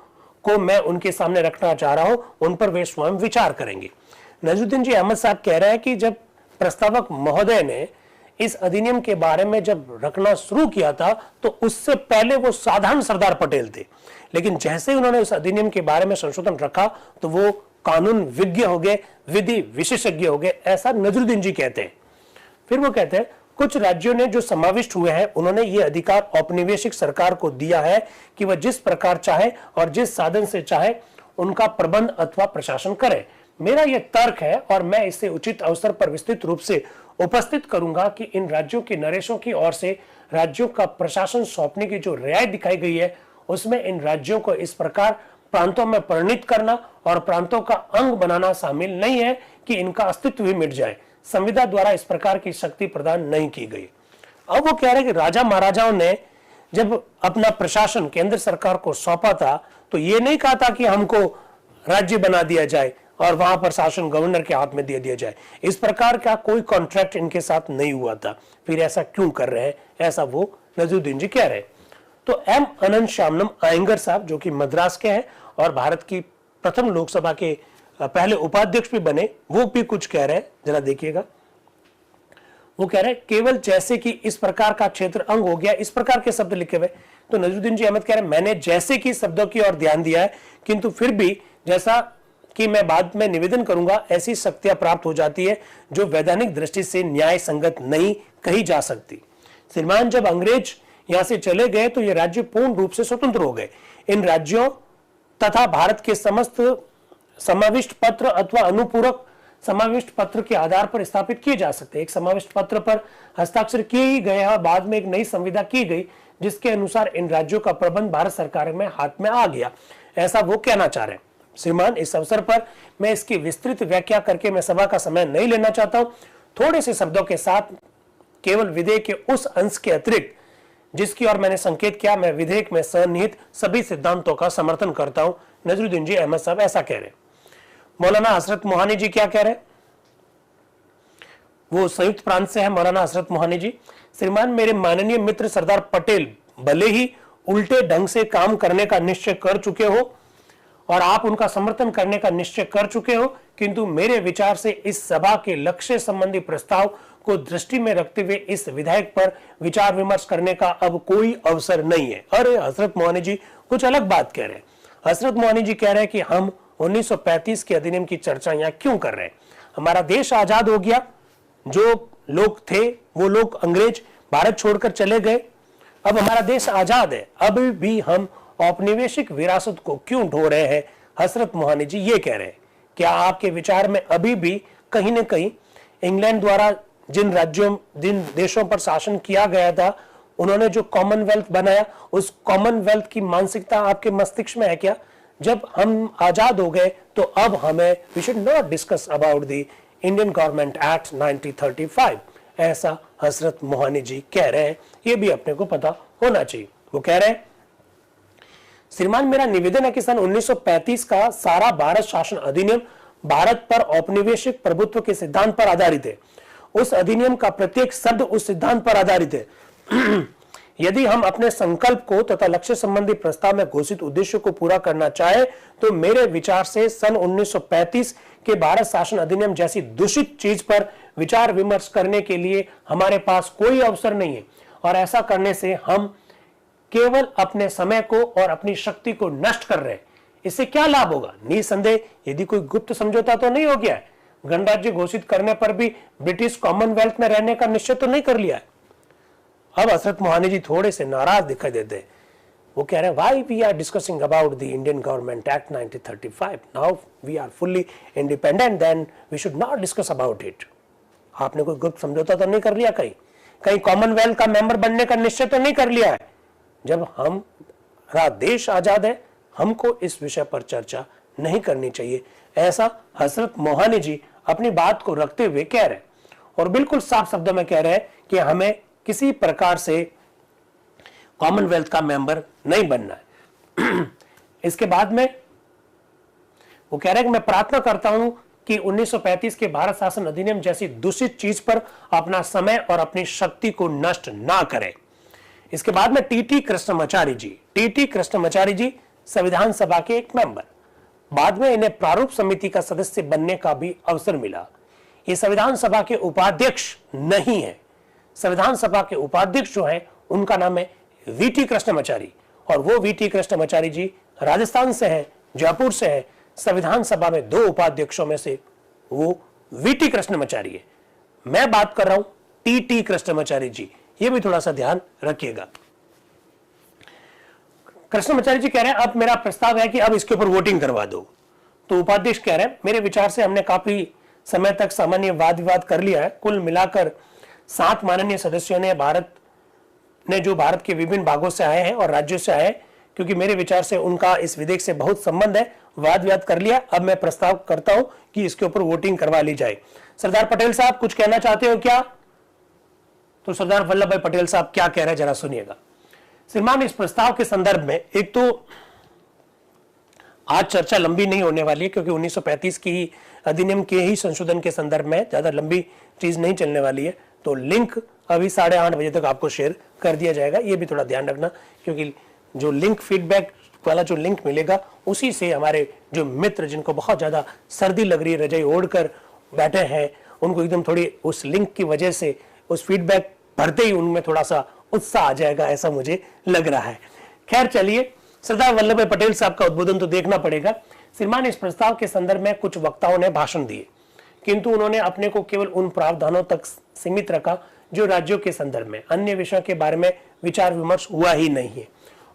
को मैं उनके सामने रखना चाह रहा हूं उन पर वे स्वयं विचार करेंगे। नजरुद्दीन जी अहमद साहब कह रहे हैं कि जब प्रस्तावक महोदय ने इस अधिनियम के बारे में जब रखना शुरू किया था तो उससे पहले वो साधारण सरदार पटेल थे, लेकिन जैसे ही उन्होंने उस अधिनियम के बारे में संशोधन रखा तो वो कानून विज्ञ हो गए, विधि विशेषज्ञ हो गए, ऐसा नजरुद्दीन जी कहते हैं। फिर वो कहते हैं कुछ राज्यों ने जो समाविष्ट हुए हैं उन्होंने ये अधिकार औपनिवेशिक सरकार को दिया है कि वह जिस प्रकार चाहे और जिस साधन से चाहे उनका प्रबंध अथवा प्रशासन करे। मेरा यह तर्क है और मैं इसे उचित अवसर पर विस्तृत रूप से उपस्थित करूंगा कि इन राज्यों के नरेशों की ओर से राज्यों का प्रशासन सौंपने की जो रियायत दिखाई गई है उसमें इन राज्यों को इस प्रकार प्रांतों में परिणित करना और प्रांतों का अंग बनाना शामिल नहीं है कि इनका अस्तित्व भी मिट जाए। संविधान द्वारा इस प्रकार की शक्ति प्रदान नहीं की गई। अब वो कह रहे कि राजा महाराजाओं ने जब अपना प्रशासन केंद्र सरकार को सौंपा था तो ये नहीं कहा था कि हमको राज्य बना दिया जाए और वहां पर शासन गवर्नर के हाथ में दे दिया जाए। इस प्रकार का कोई कॉन्ट्रैक्ट इनके साथ नहीं हुआ था। फिर ऐसा क्यों कर रहे हैं, ऐसा वो नजरुद्दीन जी कह रहे हैं। तो एम अनंत श्यामनम आयंगर साहब जो कि मद्रास के हैं और भारत की प्रथम लोकसभा के पहले उपाध्यक्ष भी बने, वो भी कुछ कह रहे हैं, जरा देखिएगा। वो कह रहे हैं केवल जैसे कि इस प्रकार का क्षेत्र अंग हो गया, इस प्रकार के शब्द लिखे हुए। तो नजरुद्दीन जी अहमद कह रहे हैं मैंने जैसे कि शब्दों की ओर ध्यान दिया है, किंतु फिर भी जैसा कि मैं बाद में निवेदन करूंगा ऐसी शक्तियां प्राप्त हो जाती है जो वैधानिक दृष्टि से न्याय संगत नहीं कही जा सकती। श्रीमान, जब अंग्रेज यहां से चले गए तो ये राज्य पूर्ण रूप से स्वतंत्र हो गए। इन राज्यों तथा भारत के समस्त समाविष्ट पत्र अथवा अनुपूरक समाविष्ट पत्र के आधार पर स्थापित किए जा सकते हैं। एक समाविष्ट पत्र पर हस्ताक्षर किए ही गए और बाद में एक नई संविदा की गई जिसके अनुसार इन राज्यों का प्रबंध भारत सरकार में हाथ में आ गया, ऐसा वो कहना चाह रहे हैं। श्रीमान, इस अवसर पर मैं इसकी विस्तृत व्याख्या करके मैं सभा का समय नहीं लेना चाहता हूं। थोड़े से शब्दों के साथ केवल विधेयक के उस अंश के अतिरिक्त जिसकी ओर मैंने संकेत किया, मैं विधेयक में सन्निहित सभी सिद्धांतों का समर्थन करता हूं। नजरुद्दीन जी अहमद साहब ऐसा कह रहे हैं। मौलाना हसरत मोहानी जी क्या कह रहे हैं? वो संयुक्त प्रांत से है मौलाना हसरत मोहानी जी। श्रीमान, मेरे माननीय मित्र सरदार पटेल भले ही उल्टे ढंग से काम करने का निश्चय कर चुके हो और आप उनका समर्थन करने का निश्चय कर चुके हो, किंतु मेरे विचार से इस सभा के लक्ष्य संबंधी प्रस्ताव को दृष्टि में रखते हुए इस विधेयक पर विचार विमर्श करने का अब कोई अवसर नहीं है। अरे हसरत मोहानी जी कुछ अलग बात कह रहे हैं। हसरत मोहानी जी कह रहे हैं कि हम 1935 के अधिनियम की चर्चा यहाँ क्यों कर रहे हैं? हमारा देश आजाद हो गया, जो लोग थे वो लोग अंग्रेज भारत छोड़कर चले गए, अब हमारा देश आजाद है, अभी भी हम औपनिवेशिक विरासत को क्यों ढो रहे हैं? हसरत मोहानी जी ये कह रहे हैं। क्या आपके विचार में अभी भी कहीं न कहीं इंग्लैंड द्वारा जिन राज्यों जिन देशों पर शासन किया गया था उन्होंने जो कॉमनवेल्थ बनाया, उस कॉमनवेल्थ की मानसिकता आपके मस्तिष्क में है क्या? जब हम आजाद हो गए तो अब हमें we should not discuss about the Indian government act 1935, ऐसा हसरत मोहानी जी कह रहे हैं। ये भी अपने को पता होना चाहिए। वो कह रहे हैं श्रीमान, मेरा निवेदन है कि सन 1935 का सारा भारत शासन अधिनियम भारत पर औपनिवेशिक प्रभुत्व के सिद्धांत पर आधारित है। उस अधिनियम का प्रत्येक शब्द उस सिद्धांत पर आधारित है। यदि हम अपने संकल्प को तथा लक्ष्य संबंधी प्रस्ताव में घोषित उद्देश्य को पूरा करना चाहे तो मेरे विचार से सन 1935 के भारत शासन अधिनियम जैसी दूषित चीज पर विचार विमर्श करने के लिए हमारे पास कोई अवसर नहीं है और ऐसा करने से हम केवल अपने समय को और अपनी शक्ति को नष्ट कर रहे हैं। इससे क्या लाभ होगा? निसंदेह यदि कोई गुप्त समझौता तो नहीं हो गया है। गणराज्य घोषित करने पर भी ब्रिटिश कॉमनवेल्थ में रहने का निश्चय तो नहीं कर लिया है। अब हसरत मोहानी जी थोड़े से नाराज दिखाई देते हैं। वो कह रहे हैं why we are discussing about the Indian government act 1935, now we are fully independent, then we should not discuss about it. आपने कोई गुप्त समझौता तो नहीं कर लिया कहीं? कहीं कॉमनवेल्थ का मेंबर बनने का निश्चय तो नहीं कर लिया है? जब हमारा देश आजाद है, हमको इस विषय पर चर्चा नहीं करनी चाहिए, ऐसा हजरत मोहानी जी अपनी बात को रखते हुए कह रहे हैं। और बिल्कुल साफ शब्दों में कह रहे हैं कि हमें किसी प्रकार से कॉमनवेल्थ का मेंबर नहीं बनना है। इसके बाद में वो कह रहे हैं कि मैं प्रार्थना करता हूं कि 1935 के भारत शासन अधिनियम जैसी दूषित चीज पर अपना समय और अपनी शक्ति को नष्ट ना करें। इसके बाद में टीटी कृष्णमाचारी जी संविधान सभा के एक मेंबर, बाद में इन्हें प्रारूप समिति का सदस्य बनने का भी अवसर मिला। ये संविधान सभा के उपाध्यक्ष नहीं है। संविधान सभा के उपाध्यक्ष जो है उनका नाम है वीटी कृष्णमाचारी, और वो वीटी कृष्णमाचारी जी राजस्थान से हैं, जयपुर से हैं। संविधान सभा में 2 उपाध्यक्षों में से वो वीटी कृष्णमाचारी है। मैं बात कर रहा हूं टीटी कृष्णमाचारी जी, ये भी थोड़ा सा ध्यान रखिएगा। कृष्णमाचारी जी कह रहे हैं अब मेरा प्रस्ताव है कि अब इसके ऊपर वोटिंग करवा दो। तो उपाध्यक्ष कह रहे हैं मेरे विचार से हमने काफी समय तक सामान्य वाद विवाद कर लिया है। कुल मिलाकर 7 माननीय सदस्यों ने जो भारत के विभिन्न भागों से आए हैं और राज्यों से आए हैं, क्योंकि मेरे विचार से उनका इस विधेयक से बहुत संबंध है, वाद विवाद कर लिया। अब मैं प्रस्ताव करता हूं कि इसके ऊपर वोटिंग करवा ली जाए। सरदार पटेल साहब कुछ कहना चाहते हो क्या? तो सरदार वल्लभ भाई पटेल साहब क्या कह रहे हैं जरा सुनिएगा। श्रीमान, इस प्रस्ताव के संदर्भ में एक तो आज चर्चा लंबी नहीं होने वाली है, क्योंकि 1935 की अधिनियम के ही संशोधन के संदर्भ में ज्यादा लंबी चीज नहीं चलने वाली है। तो लिंक अभी 8:30 बजे तक आपको शेयर कर दिया जाएगा, ये भी थोड़ा ध्यान रखना, क्योंकि जो लिंक फीडबैक वाला जो लिंक मिलेगा उसी से हमारे जो मित्र जिनको बहुत ज्यादा सर्दी लग रही है, रजाई ओढ़कर बैठे हैं, उनको एकदम थोड़ी उस लिंक की वजह से उस फीडबैक भरते ही उनमें थोड़ा सा उत्साह आ जाएगा, ऐसा मुझे लग रहा है। खैर चलिए, सरदार वल्लभ भाई पटेल साहब का उद्बोधन तो देखना पड़ेगा। श्रीमान, इस प्रस्ताव के संदर्भ में कुछ वक्ताओं ने भाषण दिए, किंतु उन्होंने अपने को केवल उन प्रावधानों तक सीमित रखा जो राज्यों के संदर्भ में, अन्य विषयों के बारे में विचार विमर्श हुआ ही नहीं है।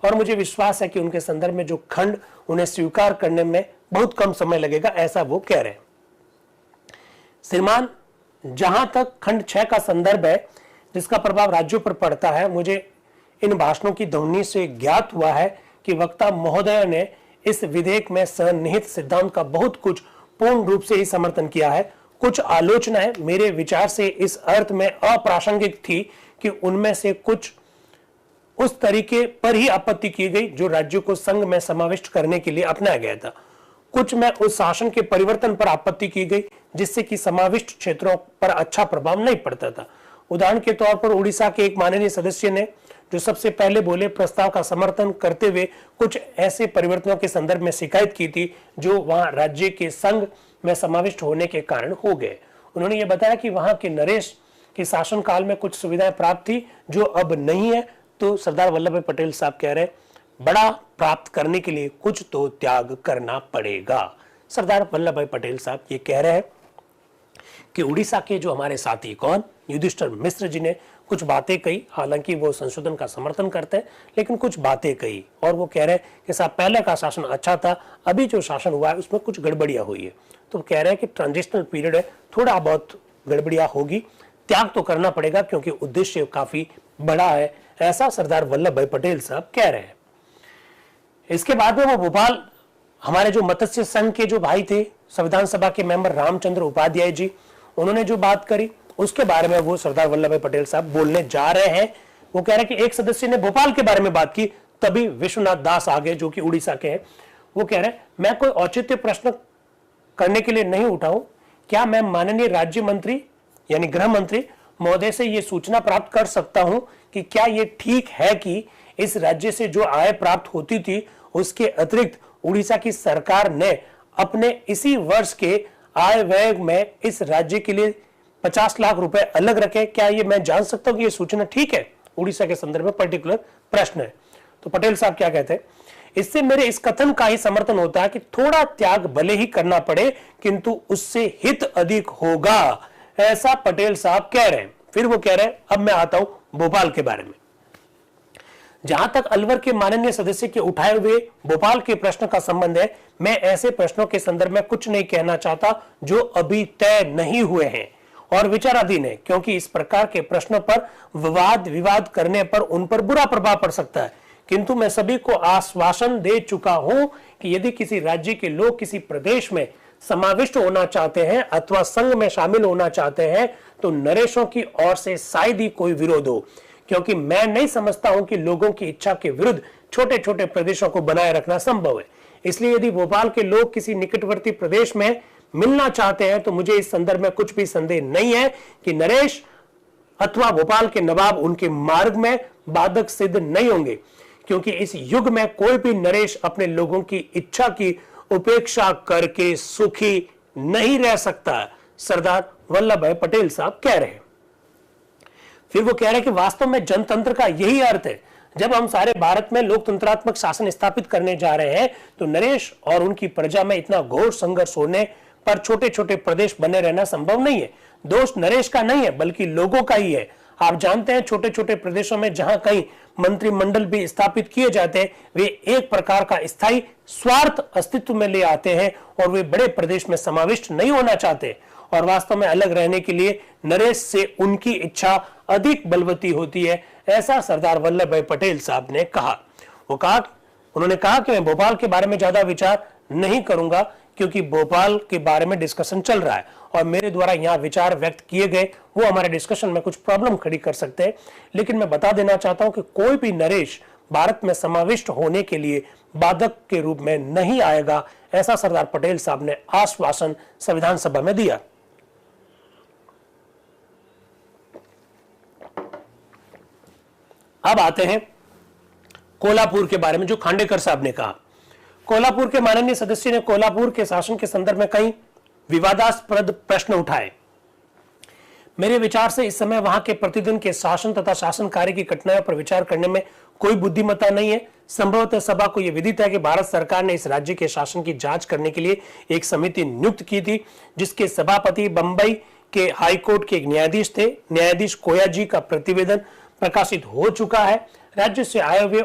और मुझे विश्वास है कि उनके संदर्भ में जो खंड उन्हें स्वीकार करने में बहुत कम समय लगेगा, ऐसा वो कह रहे हैं। श्रीमान, जहां तक खंड 6 का संदर्भ है जिसका प्रभाव राज्यों पर पड़ता है, मुझे इन भाषणों की ध्वनि से ज्ञात हुआ है कि वक्ता महोदय ने इस विधेयक में सन्निहित सिद्धांत का बहुत कुछ पूर्ण रूप से ही समर्थन किया है। कुछ आलोचनाएं मेरे विचार से इस अर्थ में अप्रासंगिक थी कि उनमें से कुछ उस तरीके पर ही आपत्ति की गई जो राज्यों को संघ में समाविष्ट करने के लिए अपनाया गया था। कुछ में उस शासन के परिवर्तन पर आपत्ति की गई जिससे कि समाविष्ट क्षेत्रों पर अच्छा प्रभाव नहीं पड़ता था। उदाहरण के तौर पर उड़ीसा के एक माननीय सदस्य ने जो सबसे पहले बोले, प्रस्ताव का समर्थन करते हुए कुछ ऐसे परिवर्तनों के संदर्भ में शिकायत की थी जो वहां राज्य के संघ में समाविष्ट होने के कारण हो गए। उन्होंने ये बताया कि वहां के नरेश के शासनकाल में कुछ सुविधाएं प्राप्त थी जो अब नहीं है। तो सरदार वल्लभ भाई पटेल साहब कह रहे, बड़ा प्राप्त करने के लिए कुछ तो त्याग करना पड़ेगा। सरदार वल्लभ भाई पटेल साहब ये कह रहे हैं कि उड़ीसा के जो हमारे साथी कौन, युधिष्ठिर मिश्र जी ने कुछ बातें कही, हालांकि वो संशोधन का समर्थन करते हैं, लेकिन कुछ बातें कही और वो कह रहे हैं कि साहब पहले का शासन अच्छा था, अभी जो शासन हुआ है उसमें कुछ गड़बड़ियां हुई है। तो कह रहे हैं कि ट्रांजिशनल पीरियड है, थोड़ा बहुत गड़बड़ियां होगी, त्याग तो करना पड़ेगा क्योंकि उद्देश्य काफी बड़ा है, ऐसा सरदार वल्लभ भाई पटेल साहब कह रहे हैं। इसके बाद में वो भोपाल हमारे जो मत्स्य संघ के जो भाई थे, संविधान सभा के मेंबर रामचंद्र उपाध्याय जी, उन्होंने जो बात करी उसके बारे में वो सरदार वल्लभ भाई पटेल साहब बोलने जा रहे हैं। वो कह रहे हैं कि एक सदस्य ने भोपाल के बारे में बात की, तभी विश्वनाथ दास आगे जो कि उड़ीसा के हैं, वो कह रहे हैं मैं कोई औचित्य प्रश्न करने के लिए नहीं उठाऊं, क्या मैं माननीय राज्य मंत्री यानी गृह मंत्री महोदय से ये सूचना प्राप्त कर सकता हूं कि क्या ये ठीक है कि इस राज्य से जो आय प्राप्त होती थी उसके अतिरिक्त उड़ीसा की सरकार ने अपने इसी वर्ष के आय व्यय में इस राज्य के लिए 50 लाख रुपए अलग रखे, क्या ये मैं जान सकता हूं कि ये सूचना ठीक है? उड़ीसा के संदर्भ में पर्टिकुलर प्रश्न है। तो पटेल साहब क्या कहते हैं, इससे मेरे इस कथन का ही समर्थन होता है कि थोड़ा त्याग भले ही करना पड़े किंतु उससे हित अधिक होगा, ऐसा पटेल साहब कह रहे हैं। फिर वो कह रहे हैं, अब मैं आता हूं भोपाल के बारे में। जहां तक अलवर के माननीय सदस्य के उठाए हुए भोपाल के प्रश्न का संबंध है, मैं ऐसे प्रश्नों के संदर्भ में कुछ नहीं कहना चाहता जो अभी तय नहीं हुए हैं और विचाराधीन है, क्योंकि इस प्रकार के प्रश्नों पर विवाद करने पर उन पर बुरा प्रभाव पड़ सकता है। किंतु मैं सभी को आश्वासन दे चुका हूं कि यदि किसी राज्य के लोग किसी प्रदेश में समाविष्ट होना चाहते हैं अथवा संघ में शामिल होना चाहते हैं तो नरेशों की ओर से शायद ही कोई विरोध हो, क्योंकि मैं नहीं समझता हूं कि लोगों की इच्छा के विरुद्ध छोटे छोटे प्रदेशों को बनाए रखना संभव है। इसलिए यदि भोपाल के लोग किसी निकटवर्ती प्रदेश में मिलना चाहते हैं तो मुझे इस संदर्भ में कुछ भी संदेह नहीं है कि नरेश अथवा भोपाल के नवाब उनके मार्ग में बाधक सिद्ध नहीं होंगे, क्योंकि इस युग में कोई भी नरेश अपने लोगों की इच्छा की उपेक्षा करके सुखी नहीं रह सकता, सरदार वल्लभ भाई पटेल साहब कह रहे हैं। फिर वो कह रहे हैं कि वास्तव में जनतंत्र का यही अर्थ है। जब हम सारे भारत में लोकतंत्रात्मक शासन स्थापित करने जा रहे हैं तो नरेश और उनकी प्रजा में इतना घोर संघर्ष होने पर छोटे छोटे प्रदेश बने रहना संभव नहीं है। दोष नरेश का नहीं है बल्कि लोगों का ही है। आप जानते हैं छोटे छोटे प्रदेशों में जहां कई मंत्रिमंडल भी स्थापित किए जाते हैं वे एक प्रकार का स्थायी स्वार्थ अस्तित्व में ले आते हैं और वे बड़े प्रदेश में समाविष्ट नहीं होना चाहते और वास्तव में अलग रहने के लिए नरेश से उनकी इच्छा अधिक बलवती होती है, ऐसा सरदार वल्लभ भाई पटेल साहब ने कहा। उन्होंने कहा कि मैं भोपाल के बारे में ज्यादा विचार नहीं करूंगा क्योंकि भोपाल के बारे में डिस्कशन चल रहा है और मेरे द्वारा यहाँ विचार व्यक्त किए गए वो हमारे डिस्कशन में कुछ प्रॉब्लम खड़ी कर सकते हैं, लेकिन मैं बता देना चाहता हूं कि कोई भी नरेश भारत में समाविष्ट होने के लिए बाधक के रूप में नहीं आएगा, ऐसा सरदार पटेल साहब ने आश्वासन संविधान सभा में दिया। अब आते हैं कोल्हापुर के बारे में जो खांडेकर साहब ने कहा। कोल्हापुर के माननीय सदस्य ने कोल्हापुर के शासन के संदर्भ में कई विवादास्पद प्रश्न उठाए। मेरे विचार से इस समय वहां के प्रतिदिन के शासन तथा शासन कार्य की घटनाओं पर विचार करने में कोई बुद्धिमत्ता नहीं है। संभवतः सभा को यह विदित है कि भारत सरकार ने इस राज्य के शासन की जांच करने के लिए एक समिति नियुक्त की थी, जिसके सभापति बंबई के हाईकोर्ट के एक न्यायाधीश थे। न्यायाधीश कोया जी का प्रतिवेदन प्रकाशित हो चुका है। राज्य से आए हुए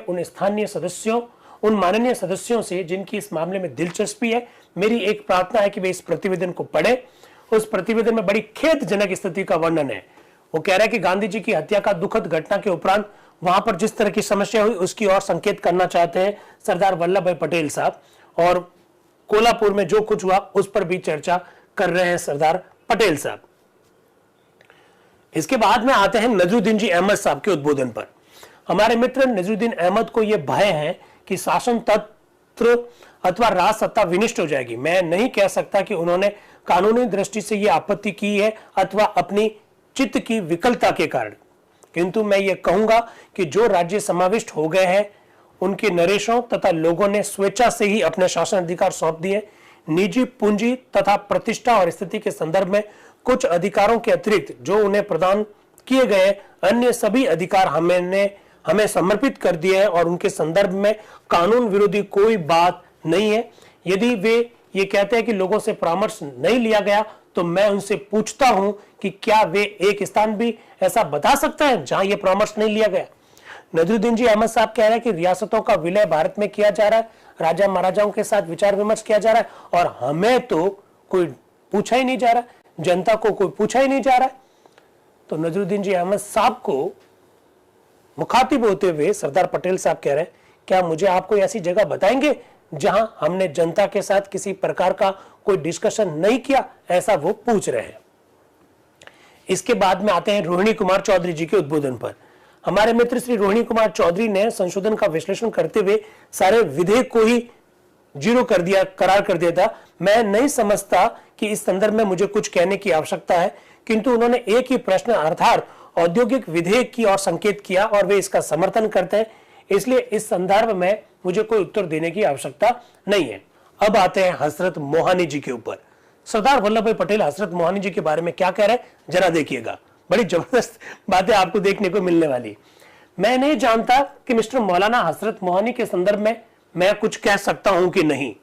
उन माननीय सदस्यों से जिनकी इस मामले में दिलचस्पी है, मेरी एक प्रार्थना है कि वे इस प्रतिवेदन को पढ़ें। उस प्रतिवेदन में बड़ी खेदजनक स्थिति का वर्णन है। वो कह रहा है कि गांधी जी की हत्या का दुखद घटना के उपरांत वहां पर जिस तरह की समस्या हुई उसकी ओर संकेत करना चाहते हैं सरदार वल्लभ भाई पटेल साहब, और कोल्हापुर में जो कुछ हुआ उस पर भी चर्चा कर रहे हैं सरदार पटेल साहब। इसके बाद में आते हैं नजरुद्दीन जी अहमद साहब के उद्बोधन पर। हमारे मित्र नजरुद्दीन अहमद को यह भय है कि शासन तंत्र अथवा राज सत्ता विनिष्ट हो जाएगी। मैं नहीं कह सकता कि उन्होंने कानूनी दृष्टि से यह आपत्ति की है अथवा अपनी चित्त की विकलता के कारण, किंतु मैं ये कहूंगा कि जो राज्य समाविष्ट हो गए हैं उनके नरेशों तथा लोगों ने स्वेच्छा से ही अपने शासन अधिकार सौंप दिए। निजी पूंजी तथा प्रतिष्ठा और स्थिति के संदर्भ में कुछ अधिकारों के अतिरिक्त जो उन्हें प्रदान किए गए अन्य सभी अधिकार हमें समर्पित कर दिए हैं और उनके संदर्भ में कानून विरोधी कोई बात नहीं है। यदि वे ये कहते हैं कि लोगों से परामर्श नहीं लिया गया तो मैं उनसे पूछता हूं कि क्या वे एक स्थान भी ऐसा बता सकते हैं जहां यह परामर्श नहीं लिया गया। नजरुद्दीन जी अहमद साहब कह रहे हैं कि रियासतों का विलय भारत में किया जा रहा है, राजा महाराजाओं के साथ विचार विमर्श किया जा रहा है और हमें तो कोई पूछा ही नहीं जा रहा, जनता को कोई पूछा ही नहीं जा रहा। तो नजरुद्दीन जी अहमद साहब को मुखातिब होते हुए सरदार पटेल साहब कह रहे हैं, क्या मुझे आप कोई ऐसी जगह बताएंगे जहां हमने जनता के साथ किसी प्रकार का कोई डिस्कशन नहीं किया, ऐसा वो पूछ रहे हैं। इसके बाद में आते हैं रोहिणी कुमार चौधरी जी के उद्बोधन पर। हमारे मित्र श्री रोहिणी कुमार चौधरी ने संशोधन का विश्लेषण करते हुए सारे विधेयक को ही जीरो करार कर दिया था। मैं नहीं समझता कि इस संदर्भ में मुझे कुछ कहने की आवश्यकता है, किंतु उन्होंने एक ही प्रश्न अर्थात औद्योगिक विधेयक की ओर संकेत किया और वे इसका समर्थन करते हैं, इसलिए इस संदर्भ में मुझे कोई उत्तर देने की आवश्यकता नहीं है। अब आते हैं हजरत मोहानी जी के ऊपर। सरदार वल्लभ भाई पटेल हजरत मोहानी जी के बारे में क्या कह रहे हैं जरा देखिएगा। बड़ी जबरदस्त बातें आपको देखने को मिलने वाली। मैं नहीं जानता कि मिस्टर मौलाना हजरत मोहानी के संदर्भ में मैं कुछ कह सकता हूं कि नहीं।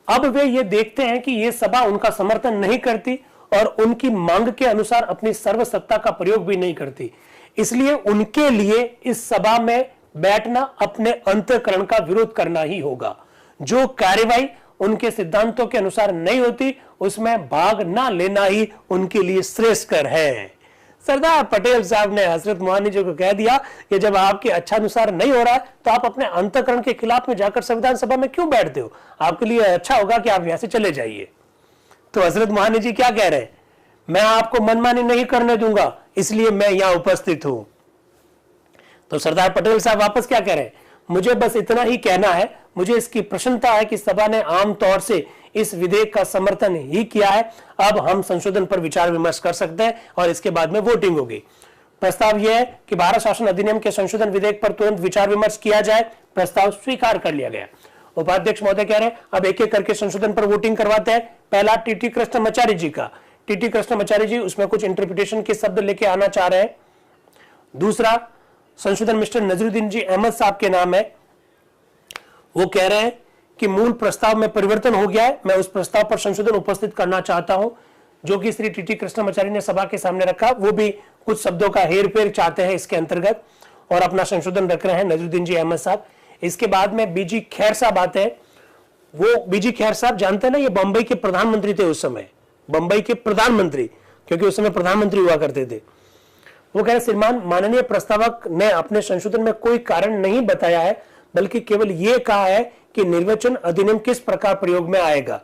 अब वे ये देखते हैं कि यह सभा उनका समर्थन नहीं करती और उनकी मांग के अनुसार अपनी सर्वसत्ता का प्रयोग भी नहीं करती, इसलिए उनके लिए इस सभा में बैठना अपने अंतःकरण का विरोध करना ही होगा। जो कार्यवाही उनके सिद्धांतों के अनुसार नहीं होती, उसमें भाग ना लेना ही उनके लिए श्रेयस्कर है। सरदार पटेल साहब ने हजरत मोहानी जी को कह दिया कि जब आपके अच्छा अनुसार नहीं हो रहा है तो आप अपने अंतःकरण के खिलाफ में जाकर संविधान सभा में क्यों बैठते हो? आपके लिए अच्छा होगा कि आप यहां से चले जाइए। तो हजरत मोहानी जी क्या कह रहे हैं? मैं आपको मनमानी नहीं करने दूंगा, इसलिए मैं यहां उपस्थित हूं। तो सरदार पटेल साहब वापस क्या कह रहे हैं? मुझे बस इतना ही कहना है, मुझे इसकी प्रसन्नता है कि सभा ने आमतौर से इस विधेयक का समर्थन ही किया है। अब हम संशोधन पर विचार विमर्श कर सकते हैं और इसके बाद में वोटिंग होगी। प्रस्ताव यह है कि भारत शासन अधिनियम के संशोधन विधेयक पर तुरंत विचार विमर्श किया जाए। प्रस्ताव स्वीकार कर लिया गया। उपाध्यक्ष महोदय कह रहे हैं अब एक एक करके संशोधन पर वोटिंग करवाते हैं। पहला टीटी कृष्णमाचारी जी का। टीटी कृष्णमाचारी जी उसमें कुछ इंटरप्रिटेशन के शब्द लेके आना चाह रहे हैं। दूसरा संशोधन मिस्टर नजरुद्दीन जी अहमद साहब के नाम है। वो कह रहे हैं कि मूल प्रस्ताव में परिवर्तन हो गया है, मैं उस प्रस्ताव पर संशोधन उपस्थित करना चाहता हूं जो कि श्री टीटी कृष्णमाचारी ने सभा के सामने रखा। वो भी कुछ शब्दों का हेरफेर चाहते हैं इसके अंतर्गत और अपना संशोधन रख रहे हैं नजरुद्दीन जी अहमद साहब। इसके बाद में बीजी खैर साहब आते हैं। वो बीजी खैर साहब जानते हैं ना, ये बंबई के प्रधानमंत्री थे उस समय, बंबई के प्रधानमंत्री, क्योंकि उस समय प्रधानमंत्री हुआ करते थे। वो कह रहे श्रीमान माननीय प्रस्तावक ने अपने संशोधन में कोई कारण नहीं बताया है, बल्कि केवल ये कहा है कि निर्वाचन अधिनियम किस प्रकार प्रयोग में आएगा।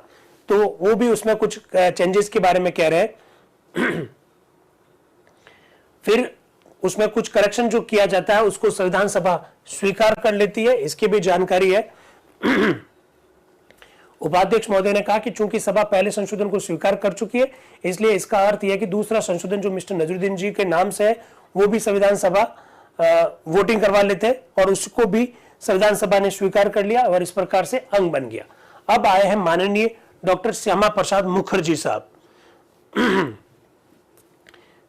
तो वो भी उसमें कुछ चेंजेस के बारे में कह रहे हैं। फिर उसमें कुछ करेक्शन जो किया जाता है उसको संविधान सभा स्वीकार कर लेती है, इसकी भी जानकारी है। उपाध्यक्ष महोदय ने कहा कि चूंकि सभा पहले संशोधन को स्वीकार कर चुकी है, इसलिए इसका अर्थ यह है कि दूसरा संशोधन जो मिस्टर नजरुद्दीन जी के नाम से है वो भी संविधान सभा वोटिंग करवा लेते हैं और उसको भी संविधान सभा ने स्वीकार कर लिया और इस प्रकार से अंग बन गया। अब आए हैं माननीय डॉक्टर श्यामा प्रसाद मुखर्जी साहब।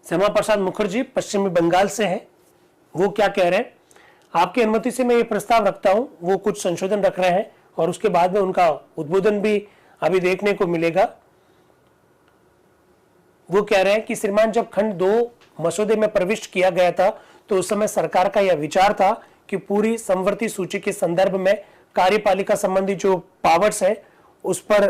श्यामा प्रसाद मुखर्जी पश्चिमी बंगाल से हैं। वो क्या कह रहे हैं? आपकी अनुमति से मैं ये प्रस्ताव रखता हूं। वो कुछ संशोधन रख रहे हैं और उसके बाद में उनका उद्बोधन भी अभी देखने को मिलेगा। वो कह रहे हैं कि श्रीमान जब खंड 2 मसौदे में प्रविष्ट किया गया था तो उस समय सरकार का यह विचार था कि पूरी समवर्ती सूची के संदर्भ में कार्यपालिका संबंधी जो पावर्स है उस पर